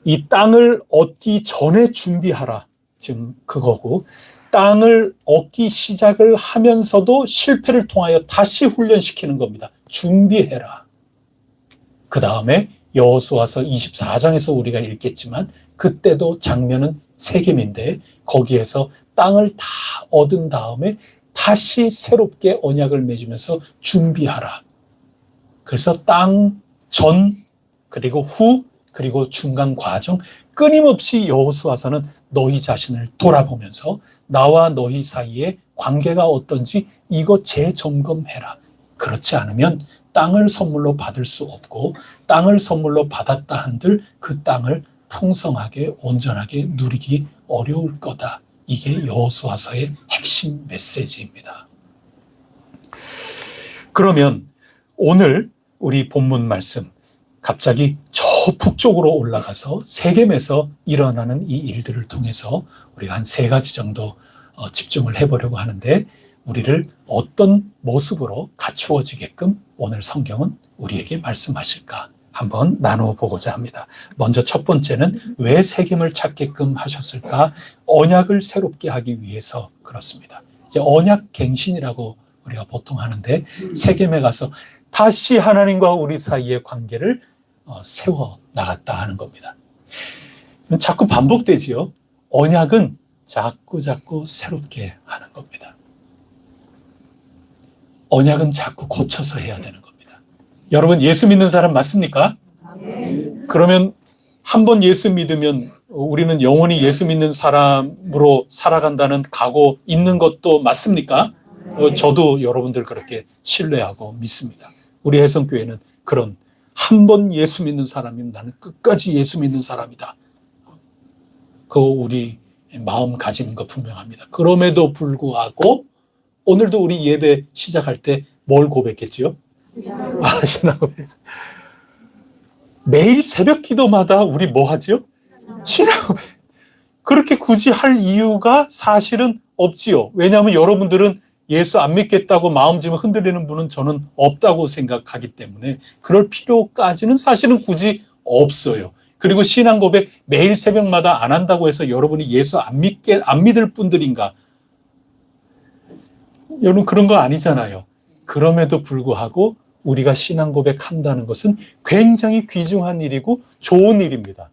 이 땅을 얻기 전에 준비하라. 지금 그거고, 땅을 얻기 시작을 하면서도 실패를 통하여 다시 훈련시키는 겁니다. 준비해라. 그 다음에 여호수아서 24장에서 우리가 읽겠지만 그때도 장면은 세겜인데 거기에서 땅을 다 얻은 다음에 다시 새롭게 언약을 맺으면서 준비하라. 그래서 땅 전, 그리고 후, 그리고 중간 과정 끊임없이 여호수아서는 너희 자신을 돌아보면서 나와 너희 사이에 관계가 어떤지 이거 재점검해라. 그렇지 않으면 땅을 선물로 받을 수 없고 땅을 선물로 받았다 한들 그 땅을 풍성하게 온전하게 누리기 어려울 거다. 이게 여호수아서의 핵심 메시지입니다. 그러면 오늘 우리 본문 말씀 갑자기 저 북쪽으로 올라가서 세겜에서 일어나는 이 일들을 통해서 우리가 한 3가지 정도 집중을 해보려고 하는데 우리를 어떤 모습으로 갖추어지게끔 오늘 성경은 우리에게 말씀하실까 한번 나누어 보고자 합니다. 먼저 첫 번째는 왜 세겜을 찾게끔 하셨을까? 언약을 새롭게 하기 위해서 그렇습니다. 이제 언약 갱신이라고 우리가 보통 하는데 세겜에 가서 다시 하나님과 우리 사이의 관계를 세워 나갔다 하는 겁니다. 자꾸 반복되지요. 언약은 자꾸 새롭게 하는 겁니다. 언약은 자꾸 고쳐서 해야 되는 겁니다. 여러분 예수 믿는 사람 맞습니까? 그러면 한 번 예수 믿으면 우리는 영원히 예수 믿는 사람으로 살아간다는 각오 있는 것도 맞습니까? 저도 여러분들 그렇게 신뢰하고 믿습니다. 우리 혜성교회는 그런 한 번 예수 믿는 사람이면 나는 끝까지 예수 믿는 사람이다. 그거 우리 마음 가지는 거 분명합니다. 그럼에도 불구하고 오늘도 우리 예배 시작할 때 뭘 고백했지요? 신앙 고백. 매일 새벽 기도마다 우리 뭐 하지요? 신앙 고백. 그렇게 굳이 할 이유가 사실은 없지요. 왜냐하면 여러분들은 예수 안 믿겠다고 마음쯤 흔들리는 분은 저는 없다고 생각하기 때문에 그럴 필요까지는 사실은 굳이 없어요. 그리고 신앙 고백 매일 새벽마다 안 한다고 해서 여러분이 예수 안 믿을 분들인가? 여러분 그런 거 아니잖아요. 그럼에도 불구하고 우리가 신앙 고백한다는 것은 굉장히 귀중한 일이고 좋은 일입니다.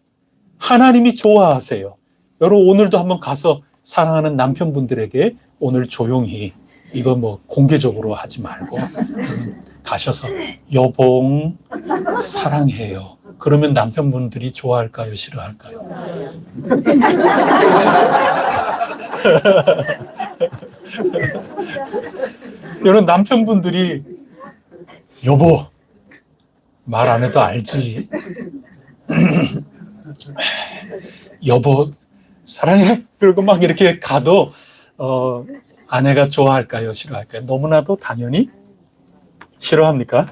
하나님이 좋아하세요. 여러분 오늘도 한번 가서 사랑하는 남편분들에게 오늘 조용히 이거 뭐 공개적으로 하지 말고 가셔서 여봉 사랑해요. 그러면 남편분들이 좋아할까요? 싫어할까요? 여러분 남편분들이 여보 말 안 해도 알지. 여보 사랑해. 그리고 막 이렇게 가도 아내가 좋아할까요? 싫어할까요? 너무나도 당연히 싫어합니까?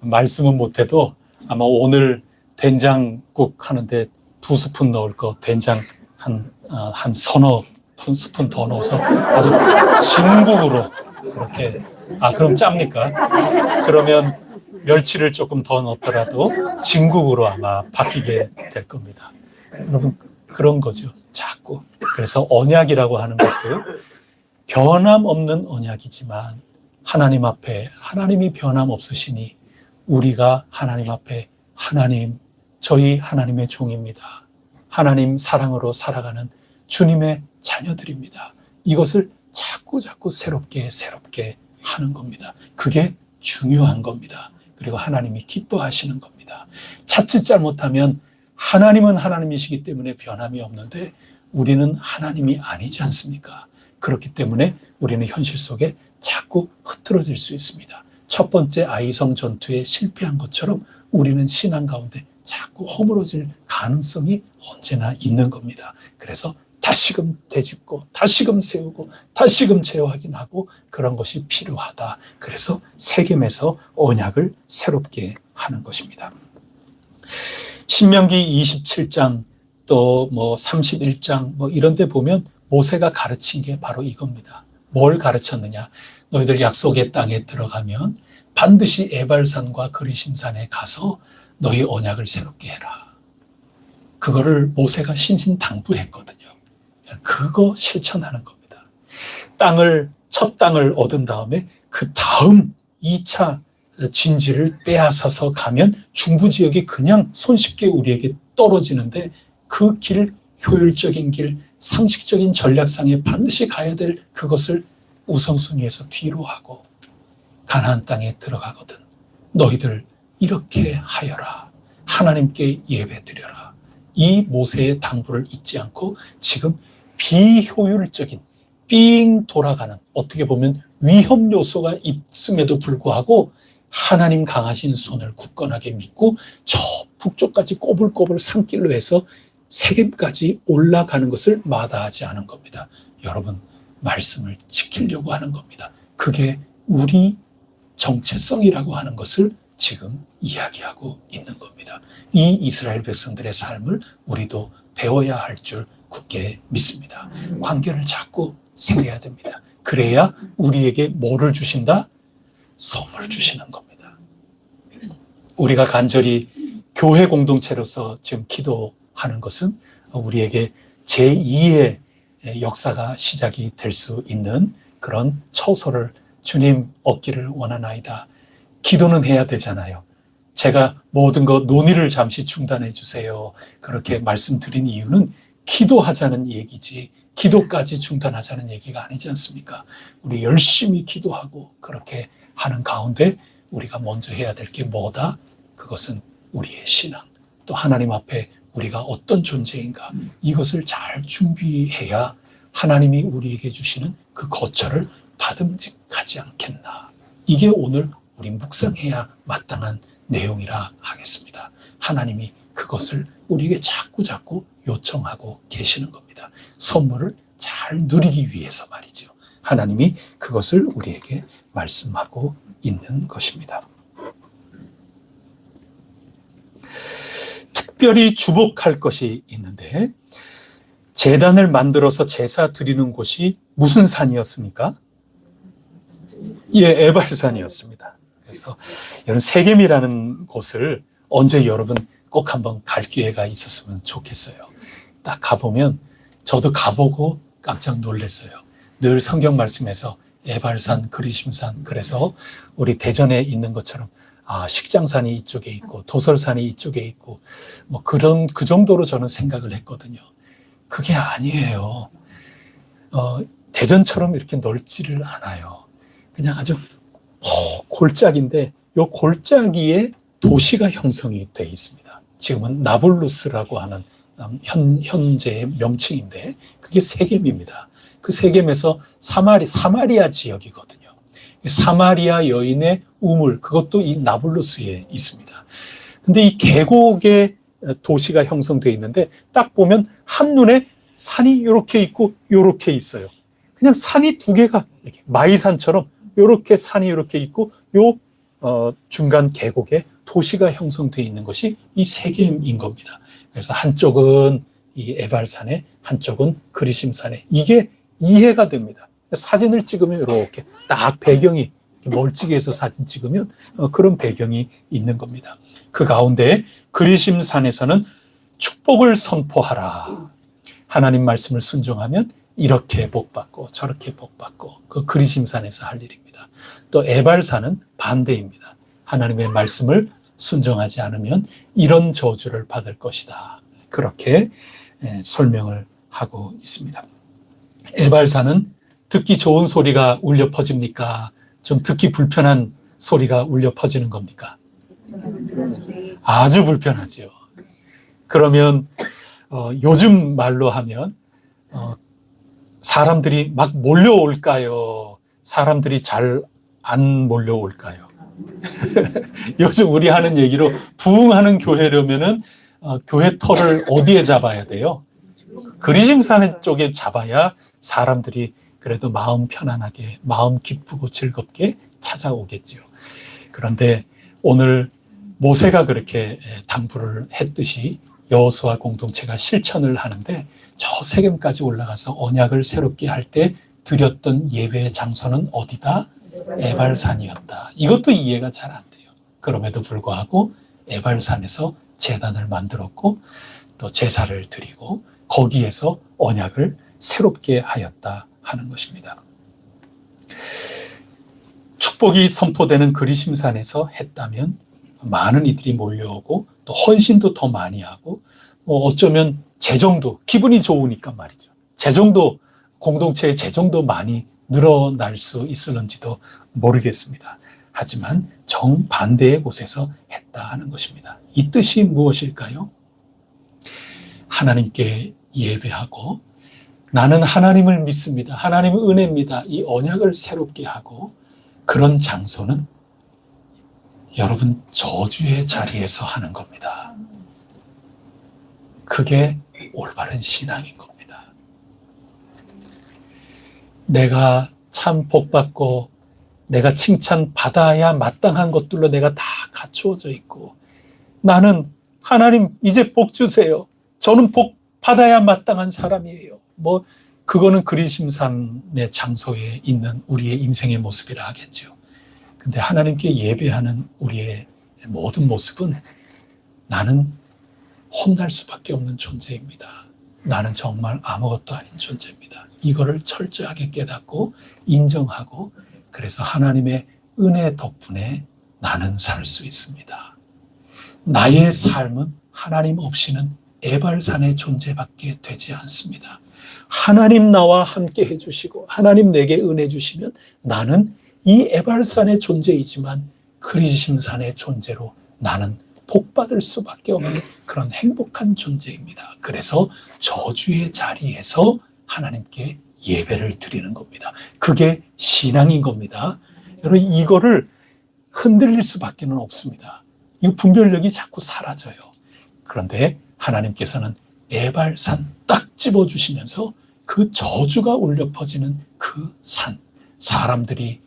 말씀은 못해도 아마 오늘 된장국 하는데 2스푼 넣을 거 된장 한 서너 스푼 더 넣어서 아주 진국으로 그렇게. 그럼 짭니까? 그러면 멸치를 조금 더 넣더라도 진국으로 아마 바뀌게 될 겁니다. 여러분, 그런 거죠. 자꾸. 그래서 언약이라고 하는 것도 변함없는 언약이지만 하나님 앞에 하나님이 변함없으시니 우리가 하나님 앞에 하나님, 저희 하나님의 종입니다. 하나님 사랑으로 살아가는 주님의 자녀들입니다. 이것을 자꾸 새롭게 하는 겁니다. 그게 중요한 겁니다. 그리고 하나님이 기뻐하시는 겁니다. 자칫 잘못하면 하나님은 하나님이시기 때문에 변함이 없는데 우리는 하나님이 아니지 않습니까? 그렇기 때문에 우리는 현실 속에 자꾸 흐트러질 수 있습니다. 첫 번째 아이성 전투에 실패한 것처럼 우리는 신앙 가운데 자꾸 허물어질 가능성이 언제나 있는 겁니다. 그래서 다시금 되짚고 다시금 세우고 다시금 재확인하고 그런 것이 필요하다. 그래서 세겜에서 언약을 새롭게 하는 것입니다. 신명기 27장 또 31장 이런 데 보면 모세가 가르친 게 바로 이겁니다. 뭘 가르쳤느냐? 너희들 약속의 땅에 들어가면 반드시 에발산과 그리심산에 가서 너희 언약을 새롭게 해라. 그거를 모세가 신신당부했거든요. 그거 실천하는 겁니다. 첫 땅을 얻은 다음에 그 다음 2차 진지를 빼앗아서 가면 중부 지역이 그냥 손쉽게 우리에게 떨어지는데 그 길, 효율적인 길, 상식적인 전략상에 반드시 가야 될 그것을 우선순위에서 뒤로 하고 가나안 땅에 들어가거든. 너희들 이렇게 하여라. 하나님께 예배드려라. 이 모세의 당부를 잊지 않고 지금 비효율적인 삥 돌아가는 어떻게 보면 위험 요소가 있음에도 불구하고 하나님 강하신 손을 굳건하게 믿고 저 북쪽까지 꼬불꼬불 산길로 해서 세겜까지 올라가는 것을 마다하지 않은 겁니다. 여러분, 말씀을 지키려고 하는 겁니다. 그게 우리 정체성이라고 하는 것을 지금 이야기하고 있는 겁니다. 이 이스라엘 백성들의 삶을 우리도 배워야 할 줄 굳게 믿습니다. 관계를 자꾸 세워야 됩니다. 그래야 우리에게 뭐를 주신다? 선물을 주시는 겁니다. 우리가 간절히 교회 공동체로서 지금 기도하는 것은 우리에게 제2의 역사가 시작이 될 수 있는 그런 처소를 주님 얻기를 원하나이다. 기도는 해야 되잖아요. 제가 모든 것 논의를 잠시 중단해 주세요. 그렇게 말씀드린 이유는 기도하자는 얘기지 기도까지 중단하자는 얘기가 아니지 않습니까? 우리 열심히 기도하고 그렇게 하는 가운데 우리가 먼저 해야 될 게 뭐다? 그것은 우리의 신앙, 또 하나님 앞에 우리가 어떤 존재인가 이것을 잘 준비해야 하나님이 우리에게 주시는 그 거처를 받음직하지 않겠나. 이게 오늘 우리 묵상해야 마땅한 내용이라 하겠습니다. 하나님이 그것을 우리에게 자꾸 요청하고 계시는 겁니다. 선물을 잘 누리기 위해서 말이죠. 하나님이 그것을 우리에게 말씀하고 있는 것입니다. 특별히 주목할 것이 있는데 제단을 만들어서 제사 드리는 곳이 무슨 산이었습니까? 예, 에발산이었습니다. 그래서 여러분 세겜이라는 곳을 언제 여러분 꼭 한번 갈 기회가 있었으면 좋겠어요. 딱 가보면 저도 가보고 깜짝 놀랐어요. 늘 성경 말씀에서 에발산, 그리심산, 그래서 우리 대전에 있는 것처럼 식장산이 이쪽에 있고 도설산이 이쪽에 있고 그 정도로 저는 생각을 했거든요. 그게 아니에요. 대전처럼 이렇게 넓지를 않아요. 그냥 아주 골짜기인데 요 골짜기에 도시가 형성이 되어 있습니다. 지금은 나블루스라고 하는 현재의 명칭인데 그게 세겜입니다. 그 세겜에서 사마리아 지역이거든요. 사마리아 여인의 우물, 그것도 이 나블루스에 있습니다. 근데 이 계곡에 도시가 형성되어 있는데 딱 보면 한눈에 산이 이렇게 있고 이렇게 있어요. 그냥 산이 두 개가 이렇게 마이산처럼 이렇게 산이 이렇게 있고 요 중간 계곡에 도시가 형성되어 있는 것이 이 세겜인 겁니다. 그래서 한쪽은 이 에발산에, 한쪽은 그리심산에, 이게 이해가 됩니다. 사진을 찍으면 이렇게 딱 배경이 멀찍이에서 사진 찍으면 그런 배경이 있는 겁니다. 그 가운데 그리심산에서는 축복을 선포하라. 하나님 말씀을 순종하면 이렇게 복받고 저렇게 복받고, 그 그리심산에서 할 일입니다. 또 에발산은 반대입니다. 하나님의 말씀을 순종하지 않으면 이런 저주를 받을 것이다. 그렇게 설명을 하고 있습니다. 에발산은 듣기 좋은 소리가 울려 퍼집니까? 좀 듣기 불편한 소리가 울려 퍼지는 겁니까? 아주 불편하죠. 그러면 요즘 말로 하면 사람들이 막 몰려올까요? 사람들이 잘 안 몰려올까요? 요즘 우리 하는 얘기로 부흥하는 교회려면은 교회 터를 어디에 잡아야 돼요? 그리심산 쪽에 잡아야 사람들이 그래도 마음 편안하게, 마음 기쁘고 즐겁게 찾아오겠죠. 그런데 오늘 모세가 그렇게 당부를 했듯이 여호수아 공동체가 실천을 하는데, 저 세겜까지 올라가서 언약을 새롭게 할 때 드렸던 예배의 장소는 어디다? 에발산이었다. 이것도 이해가 잘 안 돼요. 그럼에도 불구하고 에발산에서 제단을 만들었고 또 제사를 드리고 거기에서 언약을 새롭게 하였다 하는 것입니다. 축복이 선포되는 그리심산에서 했다면 많은 이들이 몰려오고 또 헌신도 더 많이 하고, 어쩌면 재정도, 기분이 좋으니까 말이죠, 재정도, 공동체의 재정도 많이 늘어날 수 있을는지도 모르겠습니다. 하지만 정반대의 곳에서 했다 하는 것입니다. 이 뜻이 무엇일까요? 하나님께 예배하고 나는 하나님을 믿습니다, 하나님의 은혜입니다, 이 언약을 새롭게 하고, 그런 장소는 여러분 저주의 자리에서 하는 겁니다. 그게 올바른 신앙인 겁니다. 내가 참 복받고 내가 칭찬받아야 마땅한 것들로 내가 다 갖추어져 있고, 나는 하나님 이제 복 주세요, 저는 복 받아야 마땅한 사람이에요, 그거는 그리심산의 장소에 있는 우리의 인생의 모습이라 하겠죠. 근데 하나님께 예배하는 우리의 모든 모습은 나는 혼날 수밖에 없는 존재입니다, 나는 정말 아무것도 아닌 존재입니다, 이거를 철저하게 깨닫고 인정하고, 그래서 하나님의 은혜 덕분에 나는 살 수 있습니다. 나의 삶은 하나님 없이는 에발산의 존재밖에 되지 않습니다. 하나님 나와 함께 해주시고 하나님 내게 은혜 주시면 나는 이 에발산의 존재이지만 그리심산의 존재로 나는 복받을 수밖에 없는 그런 행복한 존재입니다. 그래서 저주의 자리에서 하나님께 예배를 드리는 겁니다. 그게 신앙인 겁니다. 여러분, 이거를 흔들릴 수밖에 없습니다. 이 분별력이 자꾸 사라져요. 그런데 하나님께서는 에발산 딱 집어주시면서 그 저주가 울려 퍼지는 그 산, 사람들이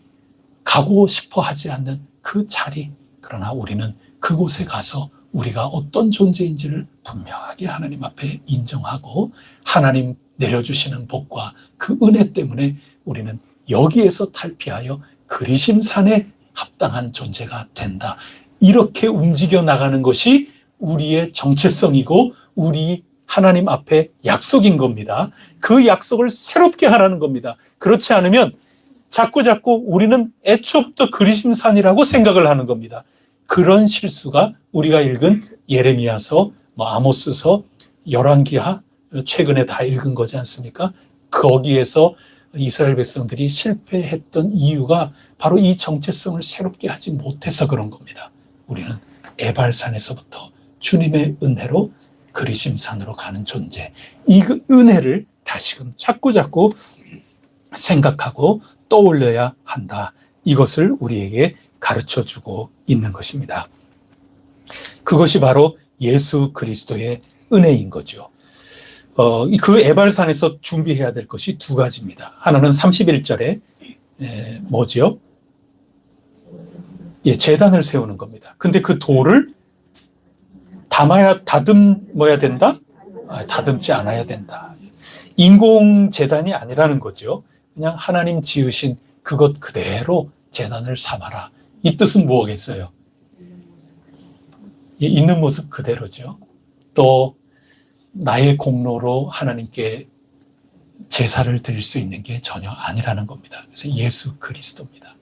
가고 싶어 하지 않는 그 자리, 그러나 우리는 그곳에 가서 우리가 어떤 존재인지를 분명하게 하나님 앞에 인정하고 하나님 내려주시는 복과 그 은혜 때문에 우리는 여기에서 탈피하여 그리심산에 합당한 존재가 된다. 이렇게 움직여 나가는 것이 우리의 정체성이고 우리 하나님 앞에 약속인 겁니다. 그 약속을 새롭게 하라는 겁니다. 그렇지 않으면 자꾸 우리는 애초부터 그리심산이라고 생각을 하는 겁니다. 그런 실수가 우리가 읽은 예레미야서, 아모스서, 열왕기하 최근에 다 읽은 거지 않습니까? 거기에서 이스라엘 백성들이 실패했던 이유가 바로 이 정체성을 새롭게 하지 못해서 그런 겁니다. 우리는 에발산에서부터 주님의 은혜로 그리심산으로 가는 존재, 이 은혜를 다시금 자꾸 생각하고 떠올려야 한다. 이것을 우리에게 가르쳐주고 있는 것입니다. 그것이 바로 예수 그리스도의 은혜인 거죠. 그 에발산에서 준비해야 될 것이 두 가지입니다. 하나는 31절에 뭐지요? 제단을 세우는 겁니다. 근데 그 돌을 다듬어야 된다? 다듬지 않아야 된다. 인공 제단이 아니라는 거죠. 그냥 하나님 지으신 그것 그대로 제단을 삼아라. 이 뜻은 뭐겠어요? 있는 모습 그대로죠. 또 나의 공로로 하나님께 제사를 드릴 수 있는 게 전혀 아니라는 겁니다. 그래서 예수 그리스도입니다.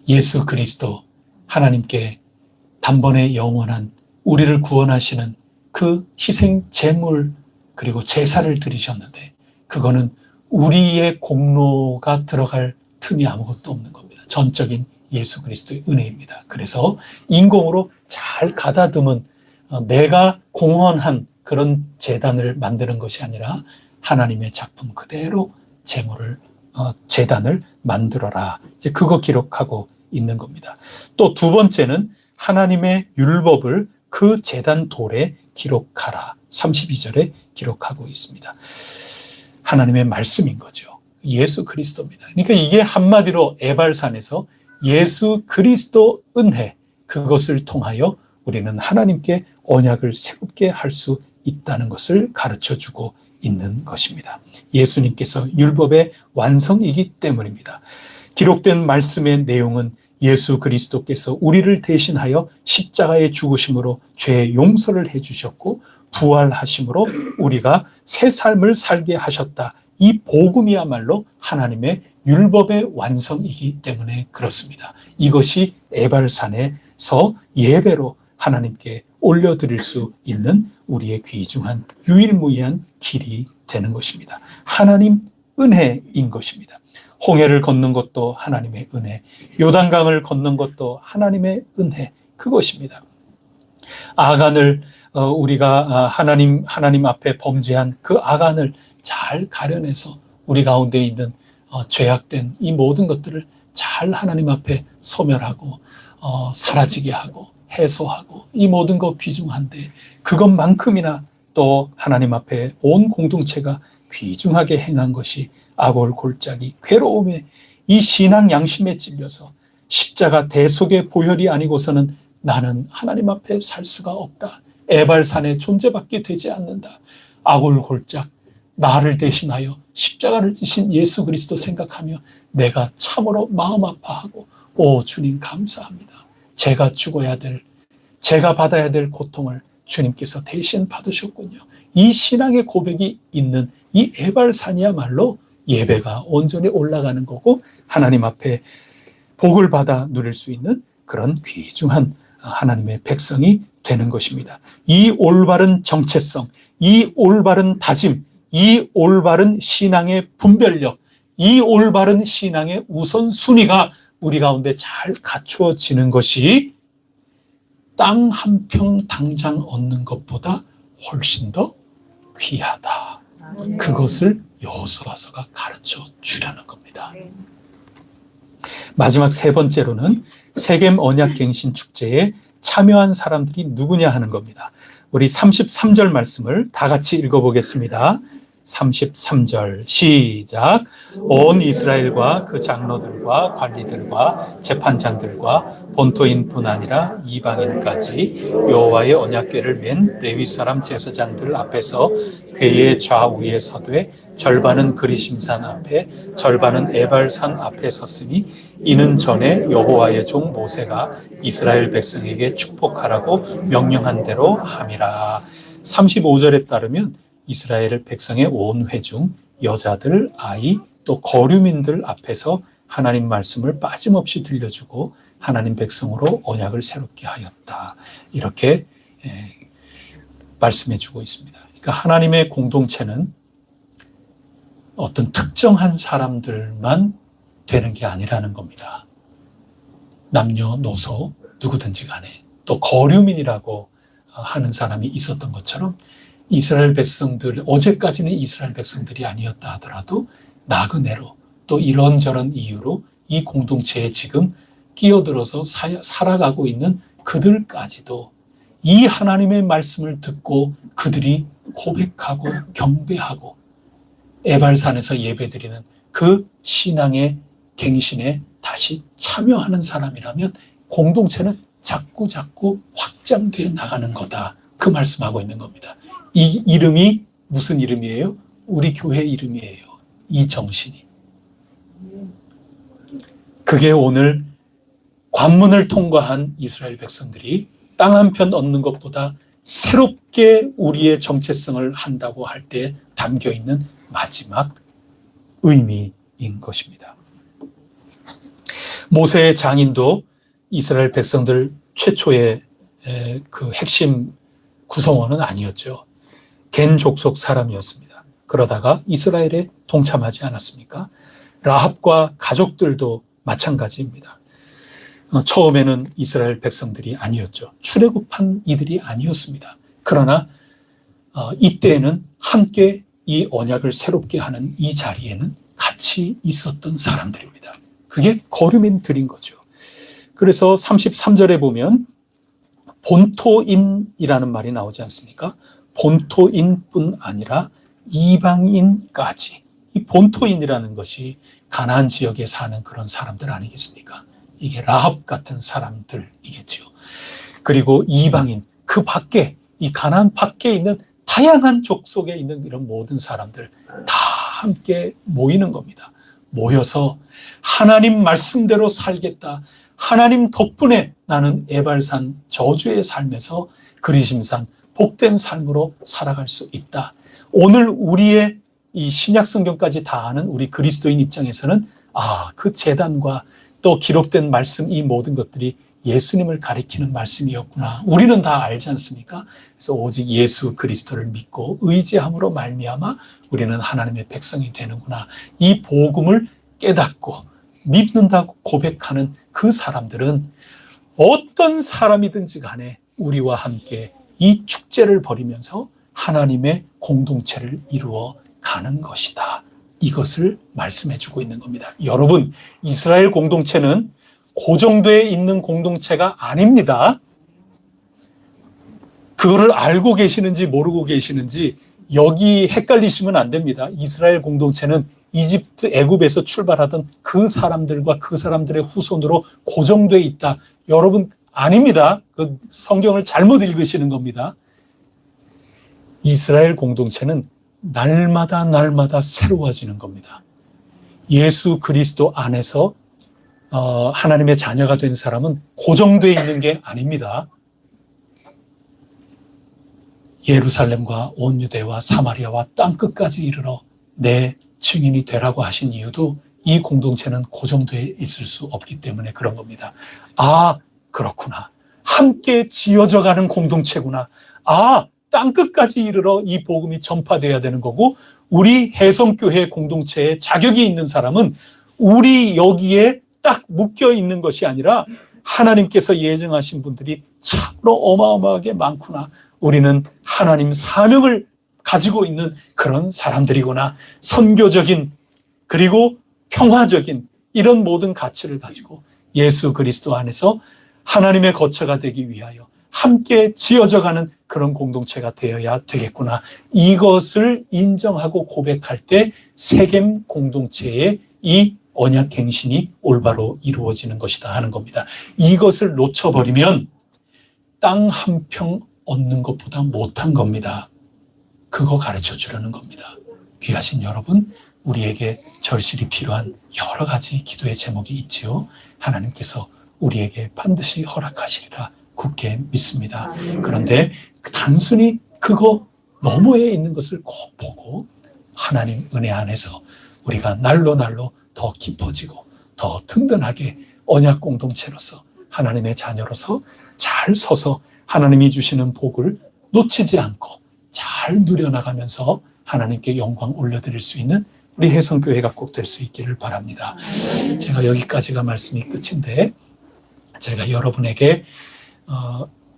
예수 그리스도, 하나님께 단번에 영원한 우리를 구원하시는 그 희생 제물 그리고 제사를 드리셨는데 그거는 우리의 공로가 들어갈 틈이 아무것도 없는 겁니다. 전적인 예수 그리스도의 은혜입니다. 그래서 인공으로 잘 가다듬은 내가 공헌한 그런 제단을 만드는 것이 아니라 하나님의 작품 그대로 제단을 만들어라. 이제 그거 기록하고 있는 겁니다. 또 두 번째는 하나님의 율법을 그 제단 돌에 기록하라. 32절에 기록하고 있습니다. 하나님의 말씀인 거죠. 예수 그리스도입니다. 그러니까 이게 한마디로 에발산에서 예수 그리스도 은혜, 그것을 통하여 우리는 하나님께 언약을 새롭게 할 수 있다는 것을 가르쳐주고 있는 것입니다. 예수님께서 율법의 완성이기 때문입니다. 기록된 말씀의 내용은 예수 그리스도께서 우리를 대신하여 십자가의 죽으심으로 죄의 용서를 해주셨고 부활하심으로 우리가 새 삶을 살게 하셨다. 이 복음이야말로 하나님의 율법의 완성이기 때문에 그렇습니다. 이것이 에발산에서 예배로 하나님께 올려드릴 수 있는 우리의 귀중한 유일무이한 길이 되는 것입니다. 하나님 은혜인 것입니다. 홍해를 걷는 것도 하나님의 은혜, 요단강을 걷는 것도 하나님의 은혜, 그것입니다. 아간을 우리가 하나님 앞에 범죄한 그 아간을 잘 가려내서 우리 가운데 있는 죄악된 이 모든 것들을 잘 하나님 앞에 소멸하고 사라지게 하고 해소하고 이 모든 것 귀중한데 그것만큼이나 또 하나님 앞에 온 공동체가 귀중하게 행한 것이 아골 골짜기 괴로움에 이 신앙 양심에 찔려서 십자가 대속의 보혈이 아니고서는 나는 하나님 앞에 살 수가 없다. 에발산에 존재밖에 되지 않는다. 아골 골짝 나를 대신하여 십자가를 지신 예수 그리스도 생각하며 내가 참으로 마음 아파하고 오 주님 감사합니다. 제가 죽어야 될, 제가 받아야 될 고통을 주님께서 대신 받으셨군요. 이 신앙의 고백이 있는 이 에발산이야말로 예배가 온전히 올라가는 거고 하나님 앞에 복을 받아 누릴 수 있는 그런 귀중한 하나님의 백성이 되는 것입니다. 이 올바른 정체성, 이 올바른 다짐, 이 올바른 신앙의 분별력, 이 올바른 신앙의 우선순위가 우리 가운데 잘 갖추어지는 것이 땅 한 평 당장 얻는 것보다 훨씬 더 귀하다. 그것을 여호수아서가 가르쳐 주려는 겁니다. 마지막 세 번째로는 세겜 언약갱신 축제에 참여한 사람들이 누구냐 하는 겁니다. 우리 33절 말씀을 다 같이 읽어보겠습니다. 33절 시작. 온 이스라엘과 그 장로들과 관리들과 재판장들과 본토인뿐 아니라 이방인까지 여호와의 언약궤를 맨 레위 사람 제사장들 앞에서 궤의 좌우에 서되 절반은 그리심산 앞에 절반은 에발산 앞에 섰으니 이는 전에 여호와의 종 모세가 이스라엘 백성에게 축복하라고 명령한 대로 함이라. 35절에 따르면 이스라엘 백성의 온 회중, 여자들, 아이, 또 거류민들 앞에서 하나님 말씀을 빠짐없이 들려주고 하나님 백성으로 언약을 새롭게 하였다. 이렇게 말씀해주고 있습니다. 그러니까 하나님의 공동체는 어떤 특정한 사람들만 되는 게 아니라는 겁니다. 남녀노소 누구든지 간에 또 거류민이라고 하는 사람이 있었던 것처럼 이스라엘 백성들, 어제까지는 이스라엘 백성들이 아니었다 하더라도 나그네로 또 이런저런 이유로 이 공동체에 지금 끼어들어서 살아가고 있는 그들까지도 이 하나님의 말씀을 듣고 그들이 고백하고 경배하고 에발산에서 예배드리는 그 신앙의 갱신의 다시 참여하는 사람이라면 공동체는 자꾸 확장되어 나가는 거다. 그 말씀하고 있는 겁니다. 이 이름이 무슨 이름이에요? 우리 교회 이름이에요. 이 정신이. 그게 오늘 관문을 통과한 이스라엘 백성들이 땅 한 편 얻는 것보다 새롭게 우리의 정체성을 한다고 할 때 담겨 있는 마지막 의미인 것입니다. 모세의 장인도 이스라엘 백성들 최초의 그 핵심 구성원은 아니었죠. 겐 족속 사람이었습니다. 그러다가 이스라엘에 동참하지 않았습니까? 라합과 가족들도 마찬가지입니다. 처음에는 이스라엘 백성들이 아니었죠. 출애굽한 이들이 아니었습니다. 그러나 이때에는 함께 이 언약을 새롭게 하는 이 자리에는 같이 있었던 사람들입니다. 그게 거류민들인 거죠. 그래서 33절에 보면 본토인이라는 말이 나오지 않습니까? 본토인뿐 아니라 이방인까지. 이 본토인이라는 것이 가나안 지역에 사는 그런 사람들 아니겠습니까? 이게 라합 같은 사람들이겠죠. 그리고 이방인, 그 밖에, 이 가나안 밖에 있는 다양한 족속에 있는 이런 모든 사람들 다 함께 모이는 겁니다. 모여서 하나님 말씀대로 살겠다. 하나님 덕분에 나는 에발산 저주의 삶에서 그리심산 복된 삶으로 살아갈 수 있다. 오늘 우리의 이 신약 성경까지 다 아는 우리 그리스도인 입장에서는 그 제단과 또 기록된 말씀, 이 모든 것들이 예수님을 가리키는 말씀이었구나. 우리는 다 알지 않습니까? 그래서 오직 예수 그리스도를 믿고 의지함으로 말미암아 우리는 하나님의 백성이 되는구나. 이 복음을 깨닫고 믿는다고 고백하는 그 사람들은 어떤 사람이든지 간에 우리와 함께 이 축제를 벌이면서 하나님의 공동체를 이루어 가는 것이다. 이것을 말씀해 주고 있는 겁니다. 여러분, 이스라엘 공동체는 고정되어 있는 공동체가 아닙니다. 그거를 알고 계시는지 모르고 계시는지 여기 헷갈리시면 안 됩니다. 이스라엘 공동체는 이집트 애굽에서 출발하던 그 사람들과 그 사람들의 후손으로 고정되어 있다. 여러분, 아닙니다. 그 성경을 잘못 읽으시는 겁니다. 이스라엘 공동체는 날마다 새로워지는 겁니다. 예수 그리스도 안에서 하나님의 자녀가 된 사람은 고정되어 있는 게 아닙니다. 예루살렘과 온 유대와 사마리아와 땅끝까지 이르러 내 증인이 되라고 하신 이유도 이 공동체는 고정되어 있을 수 없기 때문에 그런 겁니다. 그렇구나. 함께 지어져 가는 공동체구나. 땅끝까지 이르러 이 복음이 전파되어야 되는 거고, 우리 혜성교회 공동체에 자격이 있는 사람은 우리 여기에 딱 묶여 있는 것이 아니라 하나님께서 예정하신 분들이 참으로 어마어마하게 많구나. 우리는 하나님 사명을 가지고 있는 그런 사람들이구나. 선교적인 그리고 평화적인 이런 모든 가치를 가지고 예수 그리스도 안에서 하나님의 거처가 되기 위하여 함께 지어져가는 그런 공동체가 되어야 되겠구나. 이것을 인정하고 고백할 때 세겜 공동체의 이 언약 갱신이 올바로 이루어지는 것이다 하는 겁니다. 이것을 놓쳐버리면 땅 한 평 얻는 것보다 못한 겁니다. 그거 가르쳐 주려는 겁니다. 귀하신 여러분, 우리에게 절실히 필요한 여러 가지 기도의 제목이 있지요. 하나님께서 우리에게 반드시 허락하시리라 굳게 믿습니다. 그런데 단순히 그거 너머에 있는 것을 꼭 보고 하나님 은혜 안에서 우리가 날로 더 깊어지고 더 든든하게 언약 공동체로서 하나님의 자녀로서 잘 서서 하나님이 주시는 복을 놓치지 않고 잘 누려나가면서 하나님께 영광 올려드릴 수 있는 우리 혜성교회가 꼭 될 수 있기를 바랍니다. 제가 여기까지가 말씀이 끝인데, 제가 여러분에게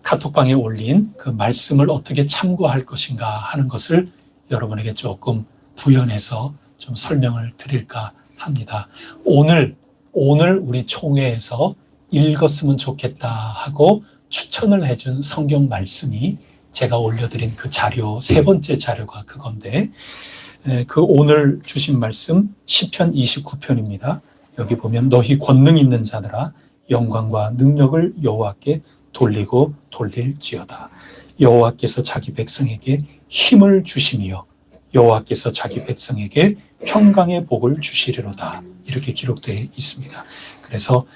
카톡방에 올린 그 말씀을 어떻게 참고할 것인가 하는 것을 여러분에게 조금 부연해서 좀 설명을 드릴까 합니다. 오늘 우리 총회에서 읽었으면 좋겠다 하고 추천을 해준 성경 말씀이 제가 올려드린 그 자료, 세 번째 자료가 그건데, 그 오늘 주신 말씀 시편 29편입니다. 여기 보면 너희 권능 있는 자들아 영광과 능력을 여호와께 돌리고 돌릴지어다. 여호와께서 자기 백성에게 힘을 주심이요 여호와께서 자기 백성에게 평강의 복을 주시리로다. 이렇게 기록되어 있습니다. 그래서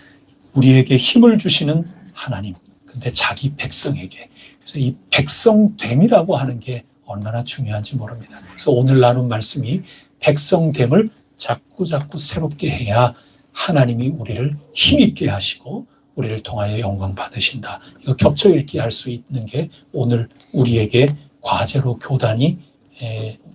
우리에게 힘을 주시는 하나님, 근데 자기 백성에게, 그래서 이 백성됨이라고 하는 게 얼마나 중요한지 모릅니다. 그래서 오늘 나눈 말씀이 백성됨을 자꾸 새롭게 해야 하나님이 우리를 힘있게 하시고 우리를 통하여 영광 받으신다. 이거 겹쳐 읽기 할 수 있는 게 오늘 우리에게 과제로 교단이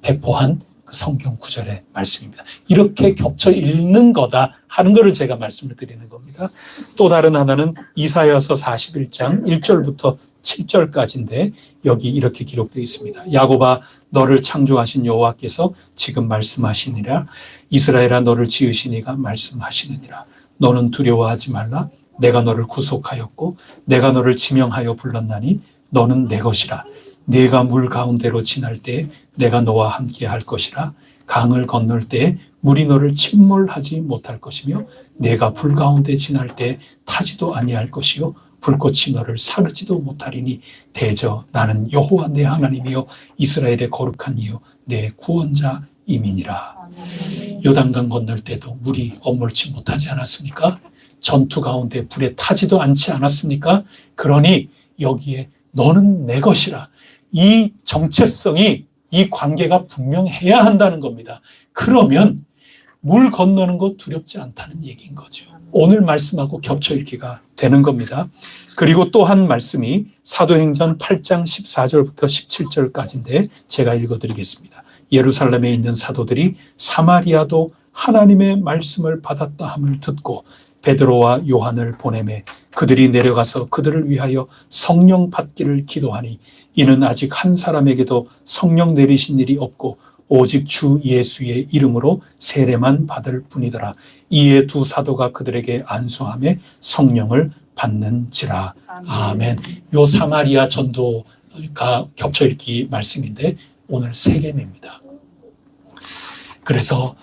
배포한 그 성경 구절의 말씀입니다. 이렇게 겹쳐 읽는 거다 하는 것을 제가 말씀을 드리는 겁니다. 또 다른 하나는 이사야서 41장 1절부터 7절까지인데 여기 이렇게 기록되어 있습니다. 야곱아 너를 창조하신 여호와께서 지금 말씀하시니라. 이스라엘아 너를 지으신 이가 말씀하시느니라. 너는 두려워하지 말라. 내가 너를 구속하였고 내가 너를 지명하여 불렀나니 너는 내 것이라. 네가 물 가운데로 지날 때 내가 너와 함께 할 것이라. 강을 건널 때 물이 너를 침몰하지 못할 것이며 네가 불 가운데 지날 때 타지도 아니할 것이요 불꽃이 너를 사르지도 못하리니 대저 나는 여호와 내 하나님이요 이스라엘의 거룩한 이요 내 구원자임이니라. 요단강 건널 때도 물이 엄몰치 못하지 않았습니까? 전투 가운데 불에 타지도 않지 않았습니까? 그러니 여기에 너는 내 것이라. 이 정체성이, 이 관계가 분명해야 한다는 겁니다. 그러면 물 건너는 거 두렵지 않다는 얘기인 거죠. 오늘 말씀하고 겹쳐 읽기가 되는 겁니다. 그리고 또 한 말씀이 사도행전 8장 14절부터 17절까지인데 제가 읽어드리겠습니다. 예루살렘에 있는 사도들이 사마리아도 하나님의 말씀을 받았다 함을 듣고 베드로와 요한을 보내매 그들이 내려가서 그들을 위하여 성령 받기를 기도하니 이는 아직 한 사람에게도 성령 내리신 일이 없고 오직 주 예수의 이름으로 세례만 받을 뿐이더라. 이에 두 사도가 그들에게 안수하며 성령을 받는지라. 아멘. 요 사마리아 전도가 겹쳐 읽기 말씀인데 오늘 세겜입니다. 그래서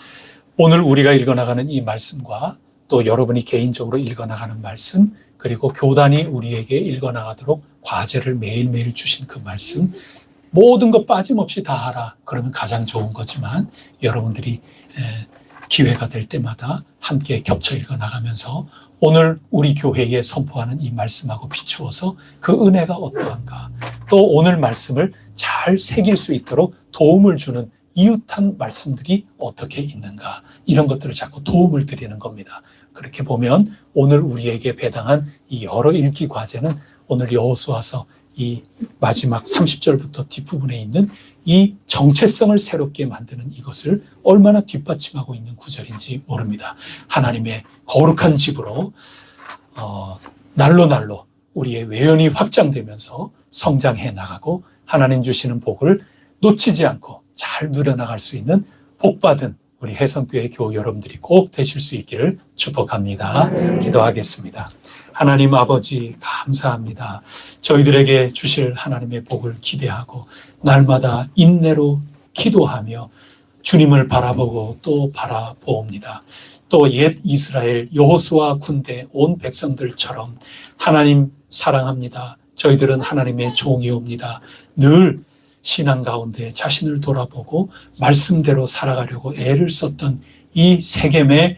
오늘 우리가 읽어나가는 이 말씀과 또 여러분이 개인적으로 읽어나가는 말씀, 그리고 교단이 우리에게 읽어나가도록 과제를 매일매일 주신 그 말씀, 모든 것 빠짐없이 다 하라. 그러면 가장 좋은 거지만 여러분들이 기회가 될 때마다 함께 겹쳐 읽어나가면서 오늘 우리 교회에 선포하는 이 말씀하고 비추어서 그 은혜가 어떠한가, 또 오늘 말씀을 잘 새길 수 있도록 도움을 주는 이웃한 말씀들이 어떻게 있는가, 이런 것들을 자꾸 도움을 드리는 겁니다. 그렇게 보면 오늘 우리에게 배당한 이 여러 읽기 과제는 오늘 여호수아서 이 마지막 30절부터 뒷부분에 있는 이 정체성을 새롭게 만드는 이것을 얼마나 뒷받침하고 있는 구절인지 모릅니다. 하나님의 거룩한 집으로 날로 우리의 외연이 확장되면서 성장해 나가고 하나님 주시는 복을 놓치지 않고 잘 누려나갈 수 있는 복받은 우리 혜성교회 교우 여러분들이 꼭 되실 수 있기를 축복합니다. 기도하겠습니다. 하나님 아버지 감사합니다. 저희들에게 주실 하나님의 복을 기대하고 날마다 인내로 기도하며 주님을 바라보고 또 바라보옵니다. 또 옛 이스라엘 여호수아 군대 온 백성들처럼 하나님 사랑합니다. 저희들은 하나님의 종이옵니다. 늘 신앙 가운데 자신을 돌아보고 말씀대로 살아가려고 애를 썼던 이 세겜의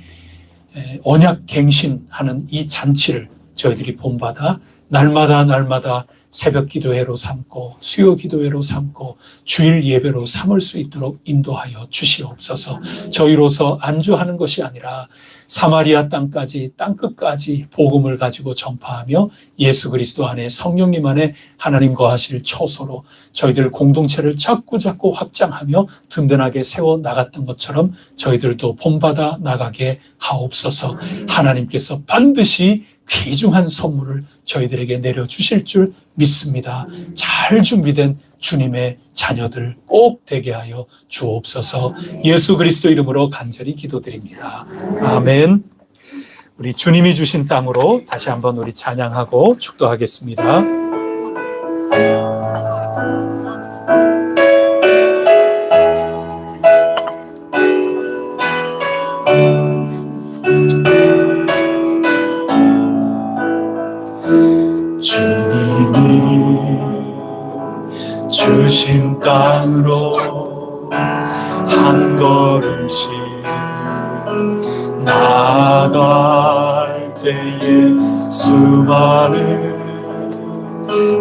언약 갱신하는 이 잔치를 저희들이 본받아 날마다 새벽 기도회로 삼고 수요 기도회로 삼고 주일 예배로 삼을 수 있도록 인도하여 주시옵소서. 저희로서 안주하는 것이 아니라 사마리아 땅까지 땅끝까지 복음을 가지고 전파하며 예수 그리스도 안에 성령님 안에 하나님 거하실 처소로 저희들 공동체를 자꾸 확장하며 든든하게 세워 나갔던 것처럼 저희들도 본받아 나가게 하옵소서. 하나님께서 반드시 귀중한 선물을 저희들에게 내려주실 줄 믿습니다. 잘 준비된 주님의 자녀들 꼭 되게 하여 주옵소서. 예수 그리스도 이름으로 간절히 기도드립니다. 아멘. 우리 주님이 주신 땅으로 다시 한번 우리 찬양하고 축도하겠습니다. 주신 땅으로 한 걸음씩 나아갈 때에 수많은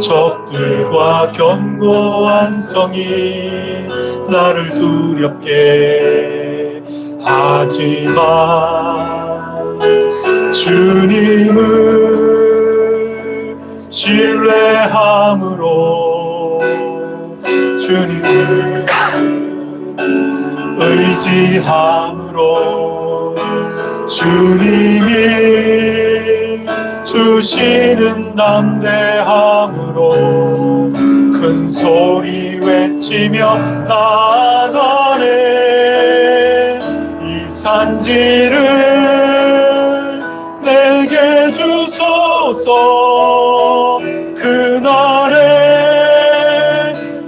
적들과 견고한 성이 나를 두렵게 하지만 주님을 신뢰함으로 주님을 의지함으로 주님이 주시는 담대함으로 큰 소리 외치며 나아가네. 이 산지를 내게 주소서. 그날에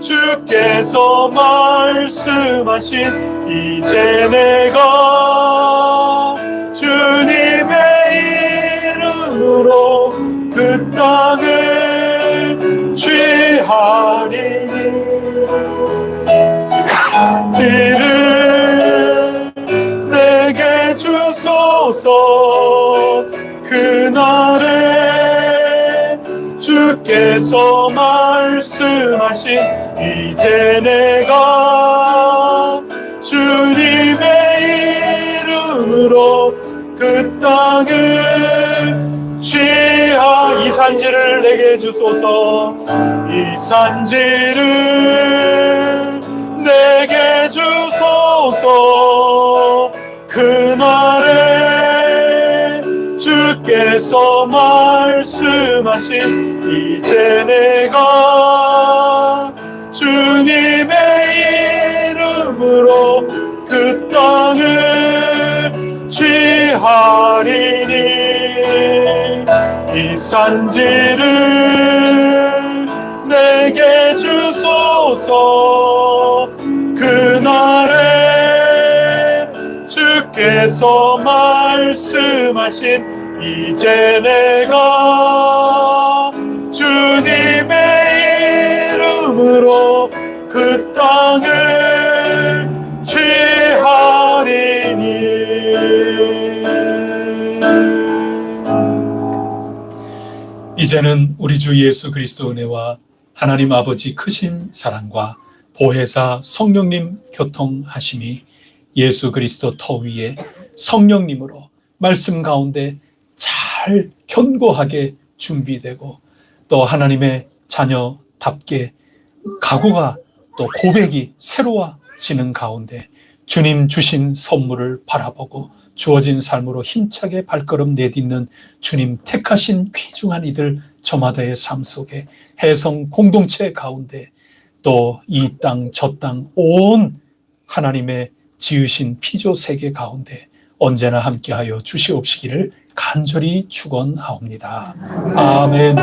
주께서 말씀하신 이제 내가 주님의 이름으로 그 땅을 취하리니 지를 내게 주소서. 그날에 주께서 말씀하신 이제 내가 주님의 이름으로 그 땅을 이 산지를 내게 주소서. 이 산지를 내게 주소서. 그날에 주께서 말씀하신 이제 내가 주님의 이름으로 그 땅을 취하리니 이 산지를 내게 주소서. 그날에 주께서 말씀하신 이제 내가 주님의 이름으로 그 땅을 취하리니 이제는 우리 주 예수 그리스도 은혜와 하나님 아버지 크신 사랑과 보혜사 성령님 교통하심이 예수 그리스도 터 위에 성령님으로 말씀 가운데 잘 견고하게 준비되고 또 하나님의 자녀답게 각오가 또 고백이 새로워지는 가운데 주님 주신 선물을 바라보고 주어진 삶으로 힘차게 발걸음 내딛는 주님 택하신 귀중한 이들 저마다의 삶 속에 해성 공동체 가운데 또 이 땅 저 땅 온 하나님의 지으신 피조 세계 가운데 언제나 함께하여 주시옵시기를 간절히 축원하옵니다. 아멘.